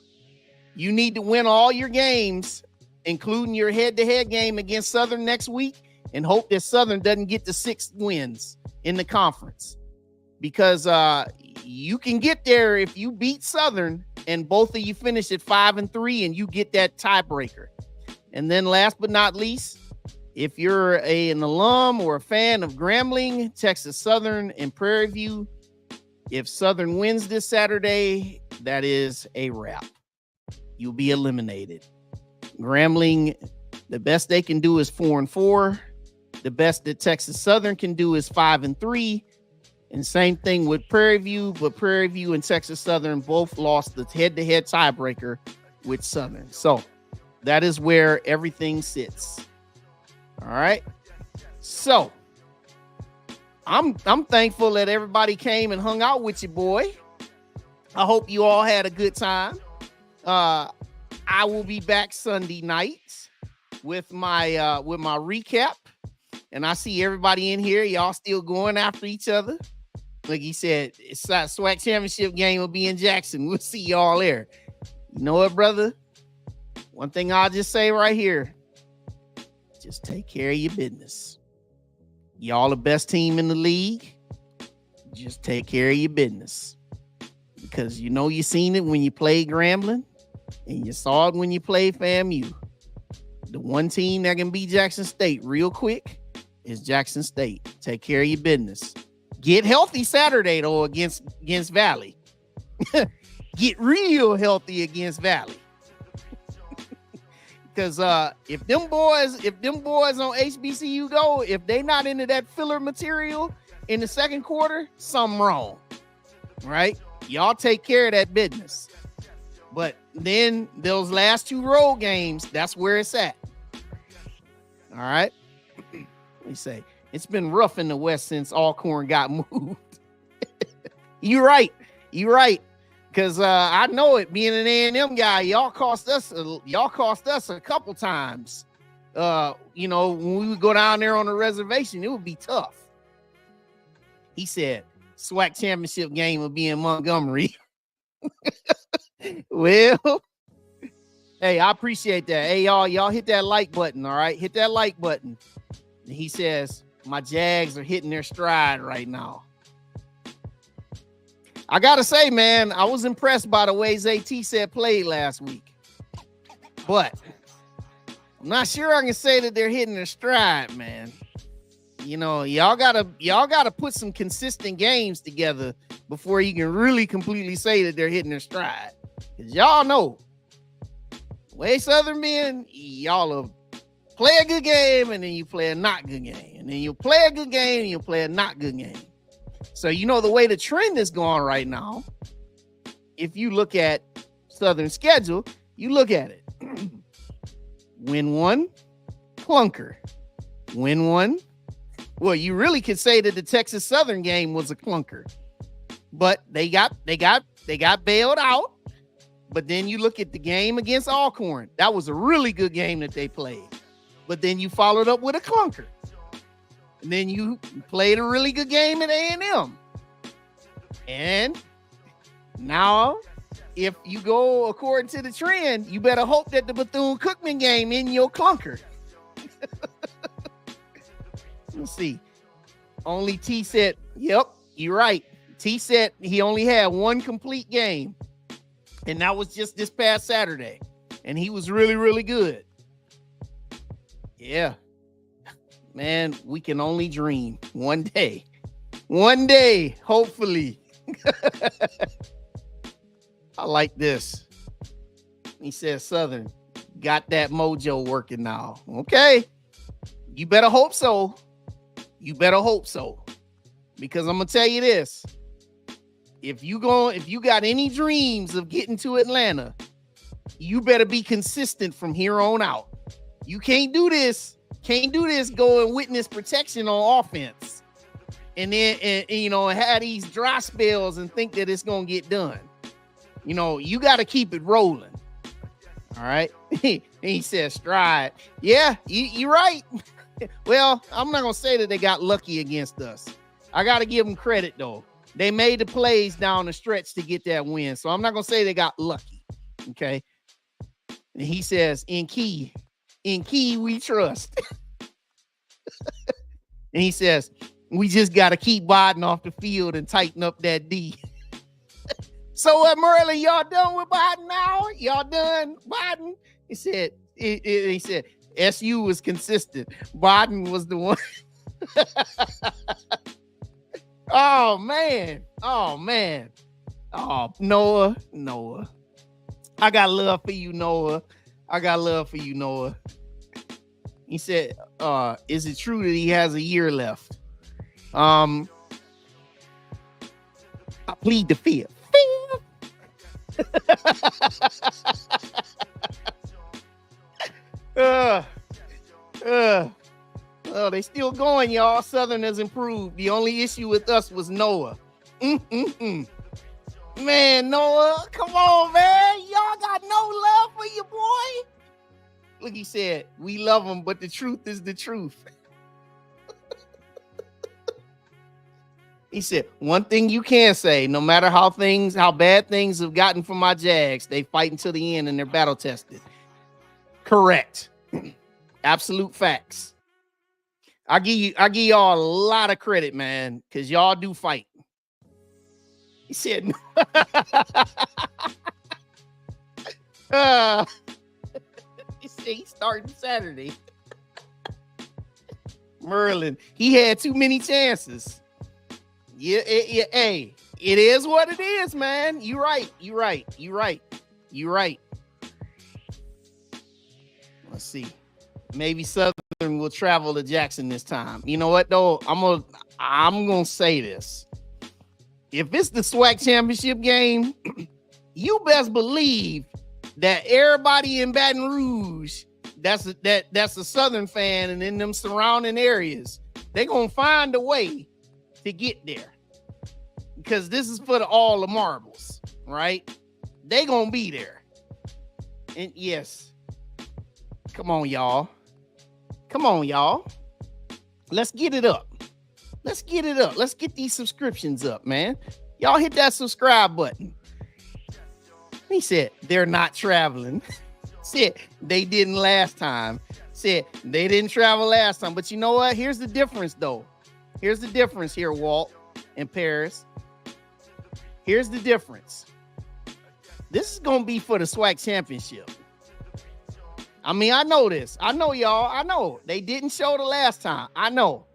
You need to win all your games, including your head-to-head game against Southern next week, and hope that Southern doesn't get to 6 wins in the conference. because you can get there if you beat Southern and both of you finish at 5-3 and you get that tiebreaker. And then last but not least, if you're an alum or a fan of Grambling, Texas Southern, and Prairie View, if Southern wins this Saturday, that is a wrap. You'll be eliminated. Grambling, the best they can do is 4-4. The best that Texas Southern can do is 5-3. And same thing with Prairie View, but Prairie View and Texas Southern both lost the head-to-head tiebreaker with Southern. So that is where everything sits. All right. So I'm thankful that everybody came and hung out with you, boy. I hope you all had a good time. I will be back Sunday night with my recap. And I see everybody in here. Y'all still going after each other. Like he said, it's a SWAC championship game will be in Jackson. We'll see y'all there. You know what, brother? One thing I'll just say right here. Just take care of your business. Y'all the best team in the league. Just take care of your business. Because you know you seen it when you played Grambling. And you saw it when you played FAMU. The one team that can beat Jackson State real quick is Jackson State. Take care of your business. Get healthy Saturday, though, against Valley. Get real healthy against Valley. Because if them boys on HBCU go, if they not into that filler material in the second quarter, something wrong. Right? Y'all take care of that business. But then those last two road games, that's where it's at. All right. Let me say, it's been rough in the West since Alcorn got moved. You're right. You're right. Because I know it, being an A&M guy, y'all cost us a couple times. You know, when we would go down there on the reservation, it would be tough. He said, SWAC championship game will be in Montgomery. Well, hey, I appreciate that. Hey, y'all hit that like button, all right? Hit that like button. And he says, my Jags are hitting their stride right now. I got to say, man, I was impressed by the way Zay T-Set played last week. But I'm not sure I can say that they're hitting their stride, man. You know, y'all gotta put some consistent games together before you can really completely say that they're hitting their stride. Because y'all know, way Southern men, y'all will play a good game and then you play a not good game. And then you'll play a good game and you'll play a not good game. So you know the way the trend is going right now, if you look at Southern schedule, you look at it. Win one, clunker. Win one. Well, you really could say that the Texas Southern game was a clunker. But they got bailed out. But then you look at the game against Alcorn. That was a really good game that they played. But then you followed up with a clunker. And then you played a really good game at A&M. And now, if you go according to the trend, you better hope that the Bethune-Cookman game in your clunker. Let's see. Only T said, yep, you're right. T said he only had one complete game. And that was just this past Saturday. And he was really, really good. Yeah. Man, we can only dream one day. One day, hopefully. I like this. He says Southern got that mojo working now. Okay. You better hope so. You better hope so. Because I'm going to tell you this. If you got any dreams of getting to Atlanta, you better be consistent from here on out. You can't do this. Can't do this, go and witness protection on offense. And then, have these dry spells and think that it's going to get done. You know, you got to keep it rolling. All right. He says stride. Yeah, you're right. Well, I'm not going to say that they got lucky against us. I got to give them credit, though. They made the plays down the stretch to get that win. So I'm not going to say they got lucky. Okay. And he says, in key we trust. And he says, We just got to keep Biden off the field and tighten up that D. So, Merlin, y'all done with Biden now? Y'all done? Biden? He said, SU was consistent. Biden was the one. Oh, man. Oh, Noah. I got love for you, Noah. He said, is it true that he has a year left? I plead the fifth. Oh, they still going, y'all. Southern has improved. The only issue with us was Noah. Man, Noah, come on, man. Y'all got no love for your boy. Look, he said, we love him, but the truth is the truth. He said, one thing you can say, no matter how bad things have gotten for my Jags, they fight until the end and they're battle tested. Correct. Absolute facts. I give y'all a lot of credit, man, because y'all do fight. He said, he's starting Saturday. Merlin, he had too many chances. Yeah, hey, it is what it is, man. You're right. Let's see. Maybe Southern will travel to Jackson this time. You know what, though? I'm gonna say this. If it's the SWAC championship game, you best believe that everybody in Baton Rouge that's a Southern fan and in them surrounding areas, they're gonna find a way to get there, because this is for all the marbles, right? They gonna be there. And yes, come on, y'all. Let's get it up. Let's get these subscriptions up, man. Y'all hit that subscribe button. He said they're not traveling. Said they didn't last time. Said they didn't travel last time. But you know what? Here's the difference, though. Here's the difference here, Walt and Paris. Here's the difference. This is going to be for the SWAC championship. I mean, I know this. I know, y'all. I know. They didn't show the last time. I know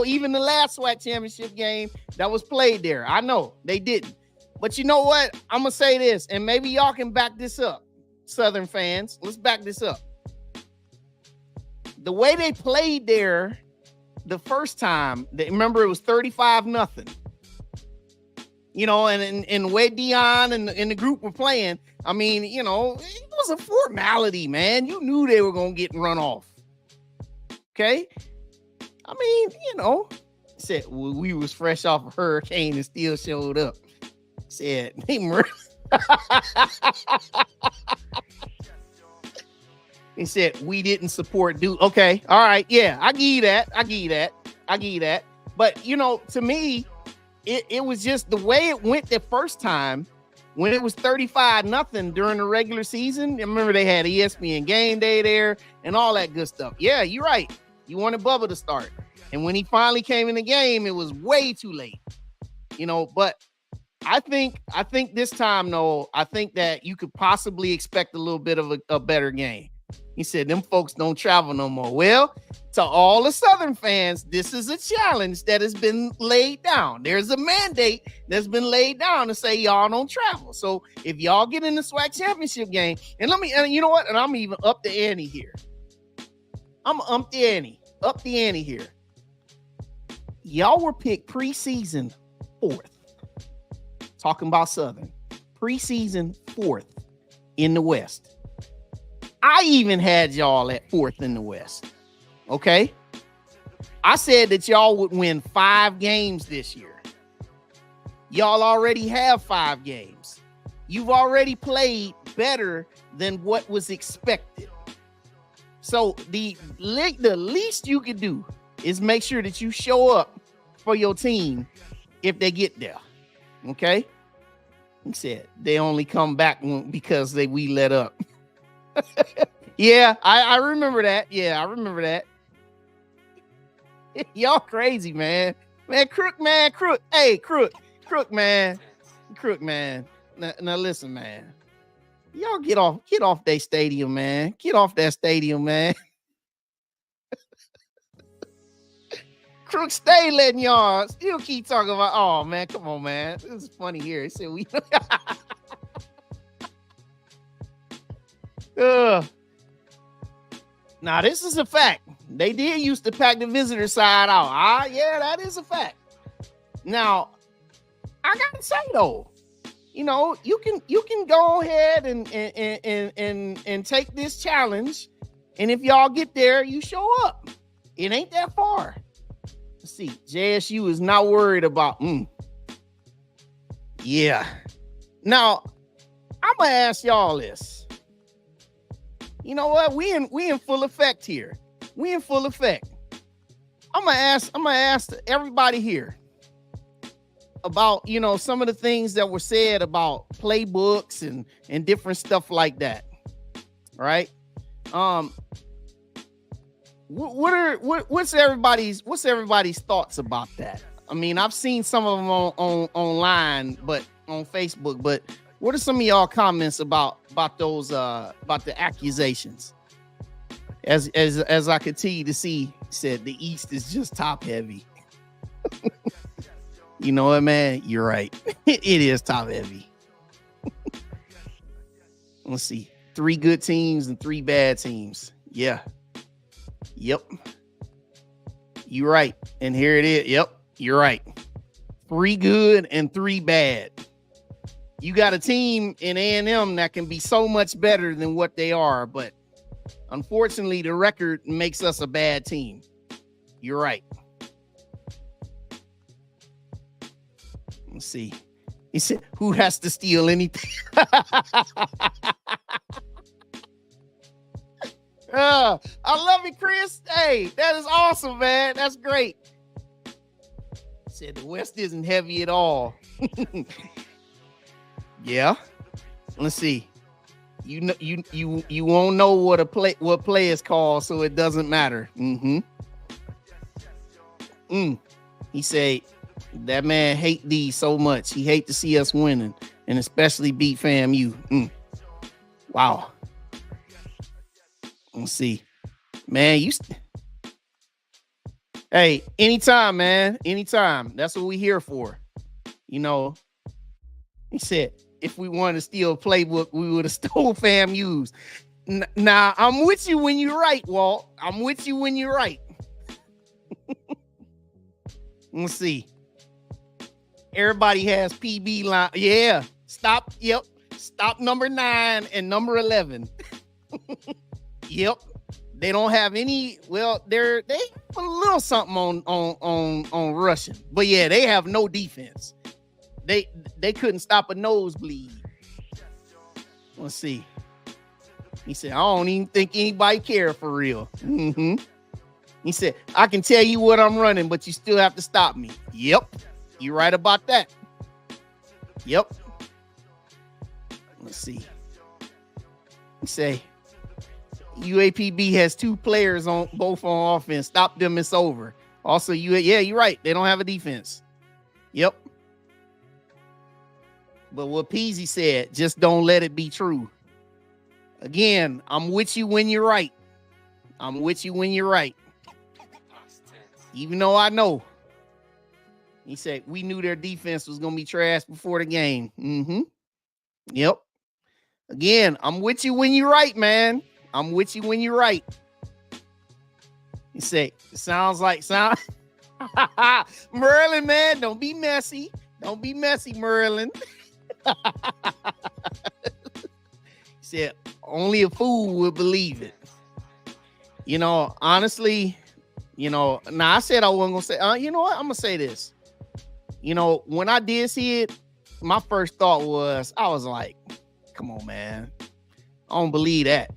even the last SWAC championship game that was played there. I know they didn't. But you know what? I'm going to say this, and maybe y'all can back this up. Southern fans, let's back this up. The way they played there the first time, remember it was 35-0. You know, and the way Dion and the group were playing, I mean, you know, it was a formality, man. You knew they were going to get run off. Okay? I mean, you know, said we was fresh off a hurricane and still showed up. Said, hey, he said, we didn't support Duke. Okay, all right, yeah, I give you that. But, you know, to me, it was just the way it went the first time when it was 35-0 during the regular season. Remember, they had ESPN Game Day there and all that good stuff. Yeah, you're right. You wanted Bubba to start. And when he finally came in the game, it was way too late. You know, but I think this time, though, I think that you could possibly expect a little bit of a better game. He said, them folks don't travel no more. Well, to all the Southern fans, this is a challenge that has been laid down. There's a mandate that's been laid down to say y'all don't travel. So if y'all get in the SWAC championship game, and you know what? And I'm even up the ante here. I'm up the ante here. Y'all were picked preseason 4th. Talking about Southern. Preseason 4th in the West. I even had y'all at 4th in the West. Okay? I said that y'all would win 5 games this year. Y'all already have 5 games. You've already played better than what was expected. So the least you could do is make sure that you show up for your team if they get there. Okay? He said they only come back because we let up. Yeah, I remember that. Yeah, I remember that. Y'all crazy, man. Man, Crook, man, Crook. Hey, Crook, man. Crook, man. Now listen, man. Y'all get off that stadium, man. Get off that stadium, man. Crook, stay letting y'all still keep talking about, oh, man, come on, man. This is funny here. He said we... Now, this is a fact. They did used to pack the visitor side out. Yeah, that is a fact. Now, I gotta say though, you know, you can go ahead and take this challenge, and if y'all get there, you show up. It ain't that far. Let's see. JSU is not worried about. Yeah. Now, I'm gonna ask y'all this. You know what? We in full effect here. We in full effect. I'm gonna ask everybody here about, you know, some of the things that were said about playbooks and different stuff like that. Right? What's everybody's thoughts about that? I mean, I've seen some of them on online, but on Facebook, but what are some of y'all comments about those about the accusations? As I continue to see, said the East is just top heavy. You know what, man? You're right. It is top heavy. Let's see. 3 good teams and 3 bad teams. Yeah. Yep. You're right. And here it is. Yep. You're right. 3 good and 3 bad. You got a team in A&M that can be so much better than what they are, but unfortunately, the record makes us a bad team. You're right. Let's see. He said, who has to steal anything? I love it, Chris. Hey, that is awesome, man. That's great. He said the West isn't heavy at all. Yeah. Let's see. You know, you won't know what play is called, so it doesn't matter. He said that man hate these so much. He hate to see us winning, and especially beat FAMU. Wow. Let's see, man. Hey, anytime, man. Anytime. That's what we here for. You know. He said, if we wanted to steal a playbook, we would have stole FAMU's. Now, I'm with you when you're right, Walt. I'm with you when you're right. Let's see. Everybody has PB line. Yeah. Stop. Yep. Stop number 9 and number 11. Yep. They don't have any. Well, they put a little something on rushing. But yeah, they have no defense. They couldn't stop a nosebleed. Let's see. He said, I don't even think anybody care for real. He said, I can tell you what I'm running, but you still have to stop me. Yep. You're right about that. Yep. Let's see. He say, UAPB has 2 players on both on offense. Stop them, it's over. Also, yeah, you're right. They don't have a defense. Yep. But what Peasy said, just don't let it be true. Again, I'm with you when you're right. I'm with you when you're right. Even though I know. He said, we knew their defense was going to be trash before the game. Yep. Again, I'm with you when you're right, man. I'm with you when you're right. He said, sound Merlin, man, don't be messy. Don't be messy, Merlin. He said, only a fool would believe it. You know, honestly, you know, now I said I wasn't going to say, you know what? I'm going to say this. You know, when I did see it, my first thought was, I was like, come on, man. I don't believe that.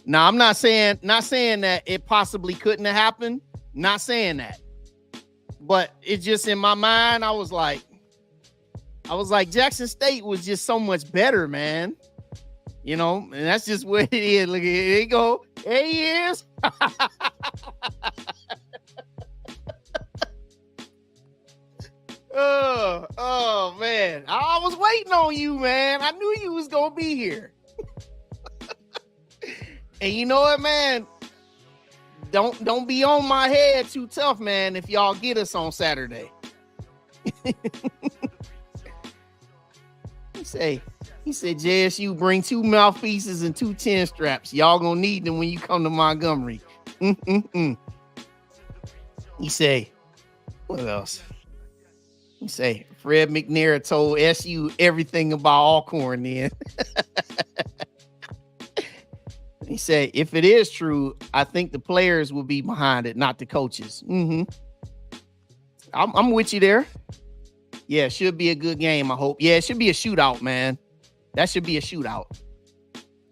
Now, I'm not saying that it possibly couldn't have happened. Not saying that. But it's just in my mind, I was like, Jackson State was just so much better, man. You know, and that's just what it is. Look, here you go. There he is. Oh man. I was waiting on you, man. I knew you was gonna be here. And you know what, man? Don't be on my head too tough, man, if y'all get us on Saturday. He said, JSU bring 2 mouthpieces and 2 chin straps. Y'all gonna need them when you come to Montgomery. He say, what else? He say, Fred McNair told SU everything about Alcorn then. He said, if it is true, I think the players will be behind it, not the coaches. I'm with you there. Yeah, it should be a good game, I hope. Yeah, it should be a shootout, man. That should be a shootout.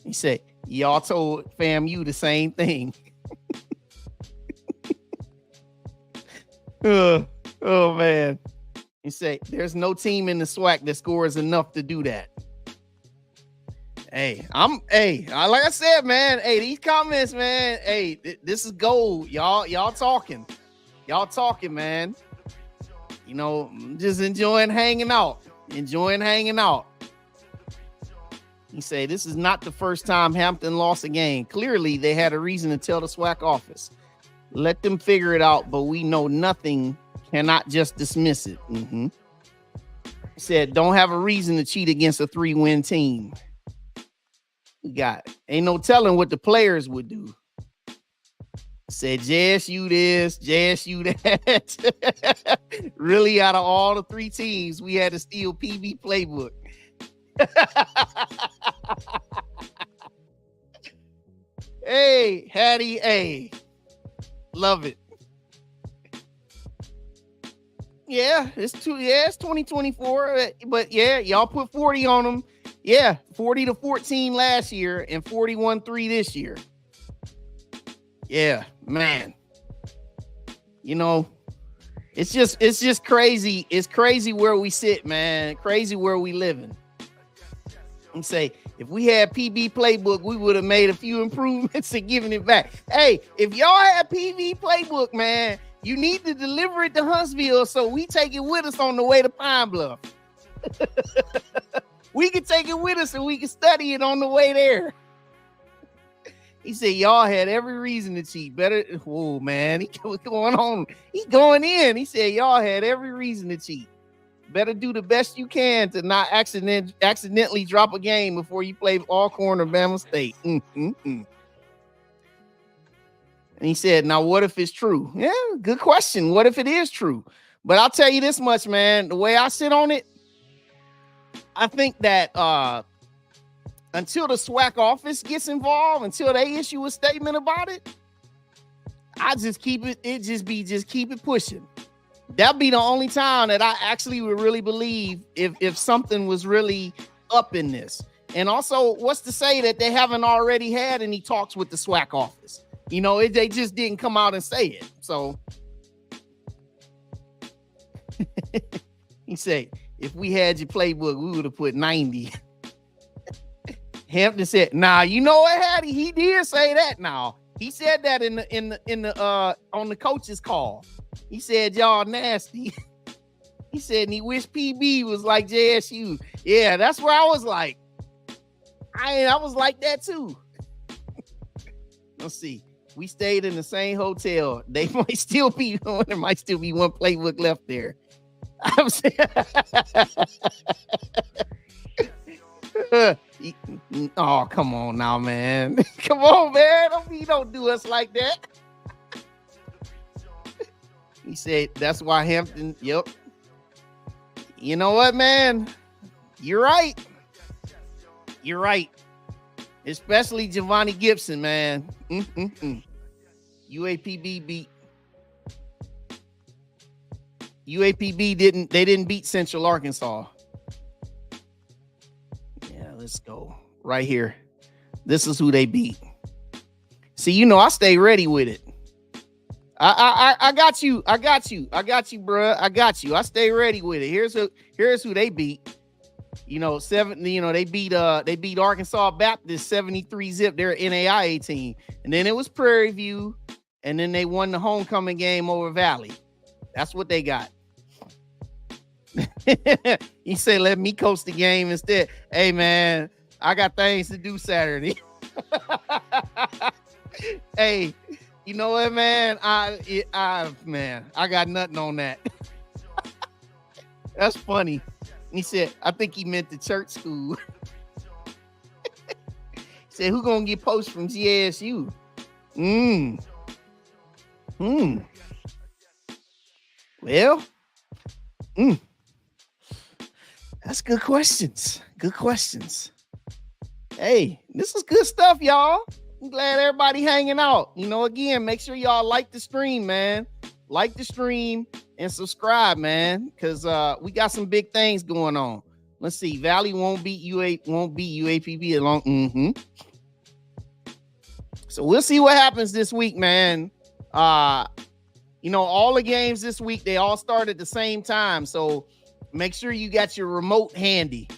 He said, y'all told FAMU the same thing. Oh, man. He said, there's no team in the SWAC that scores enough to do that. Like I said, man, these comments, man, this is gold. Y'all talking, man. You know, just enjoying hanging out. He said, this is not the first time Hampton lost a game. Clearly, they had a reason to tell the SWAC office. Let them figure it out, but we know nothing. Cannot just dismiss it. He said, don't have a reason to cheat against a 3-win team. Ain't no telling what the players would do. Said JSU this, JSU that. Really, out of all the 3 teams, we had to steal PB playbook. Hey, Hattie, hey. Love it. Yeah, it's 2024. But yeah, y'all put 40 on them. Yeah, 40-14 last year and 41-3 this year. Yeah, man. You know, it's just crazy. It's crazy where we sit, man. Crazy where we living. And say, if we had PB playbook, we would have made a few improvements and given it back. Hey, if y'all had PB playbook, man, you need to deliver it to Huntsville so we take it with us on the way to Pine Bluff. We can take it with us and we can study it on the way there. He said, y'all had every reason to cheat. Better, whoa, man, what's going on? He going in. He said, y'all had every reason to cheat. Better do the best you can to not accidentally drop a game before you play Alcorn or Bama State. And he said, now what if it's true? Yeah, good question. What if it is true? But I'll tell you this much, man. The way I sit on it, I think that until the SWAC office gets involved, until they issue a statement about it, I just keep it. Keep it pushing. That'd be the only time that I actually would really believe if something was really up in this. And also, what's to say that they haven't already had any talks with the SWAC office? You know, they just didn't come out and say it. So he said, if we had your playbook, we would have put 90. Hampton said, nah, you know what, Hattie? He did say that now. He said that in the on the coach's call. He said, y'all nasty. He said, and he wished PB was like JSU. Yeah, that's where I was like. I was like that too. Let's see. We stayed in the same hotel. There might still be one playbook left there. I'm saying, oh, come on now, man. Come on, man. Don't do us like that. He said, that's why Hampton, yep. You know what, man? You're right. You're right. Especially Giovanni Gibson, man. UAPB didn't beat Central Arkansas. Yeah, let's go right here. This is who they beat. See, you know, I stay ready with it. I got you, bro. I got you. I stay ready with it. Here's who they beat. You know, they beat Arkansas Baptist 73-0. They're an NAIA team. And then it was Prairie View. And then they won the homecoming game over Valley. That's what they got. He said, let me coach the game instead. Hey, man, I got things to do Saturday. Hey, you know what, man? Man, I got nothing on that. That's funny. He said, I think he meant the church school. He said, who gonna get posts from GASU? Well, that's good questions. Good questions. Hey, this is good stuff, y'all. I'm glad everybody hanging out. You know, again, make sure y'all like the stream, man. Like the stream and subscribe, man, because we got some big things going on. Let's see. Valley won't beat UAPB along. So we'll see what happens this week, man. You know, all the games this week, they all start at the same time. So make sure you got your remote handy,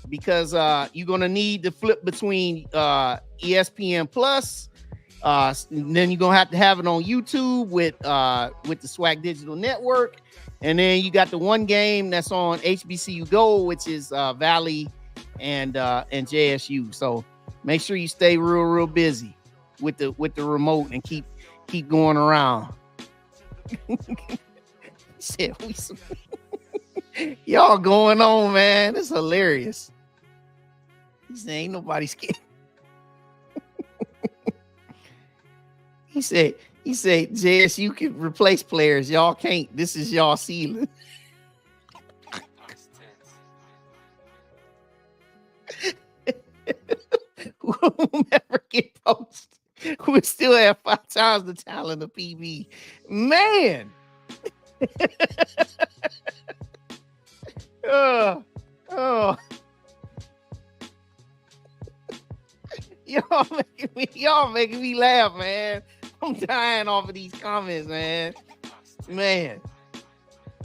because you're going to need to flip between ESPN Plus. And then you're going to have it on YouTube with the SWAC Digital Network. And then you got the one game that's on HBCU Go, which is Valley and JSU. So make sure you stay real busy with the remote and keep going around. Y'all going on, man. It's hilarious. He said, ain't nobody scared. He said, JSU can replace players. Y'all can't. This is y'all ceiling. We'll never get poached. We still have 5 times the talent of PB. Man. Oh. Y'all making me laugh, man. I'm dying off of these comments, man.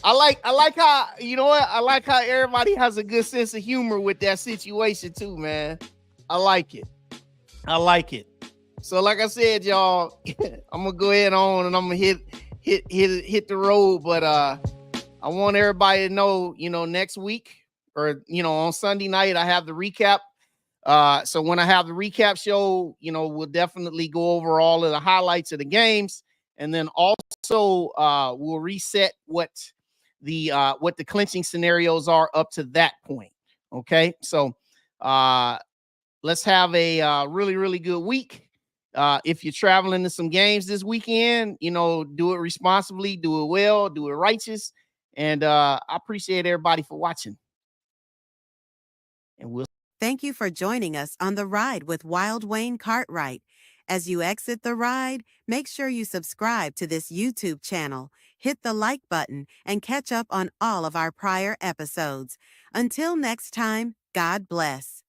I like how, you know what? I like how everybody has a good sense of humor with that situation too, man. I like it. So like I said, y'all, I'm gonna go ahead on and I'm gonna hit the road. But I want everybody to know, you know, next week, or, you know, on Sunday night, I have the recap. So when I have the recap show, you know, we'll definitely go over all of the highlights of the games. And then also we'll reset what the clinching scenarios are up to that point. Okay. So let's have a really good week. If you're traveling to some games this weekend, you know, do it responsibly, do it well, do it righteous. And I appreciate everybody for watching. And we'll Thank you for joining us on the ride with Wild Wayne Cartwright. As you exit the ride, make sure you subscribe to this YouTube channel, hit the like button, and catch up on all of our prior episodes. Until next time, God bless.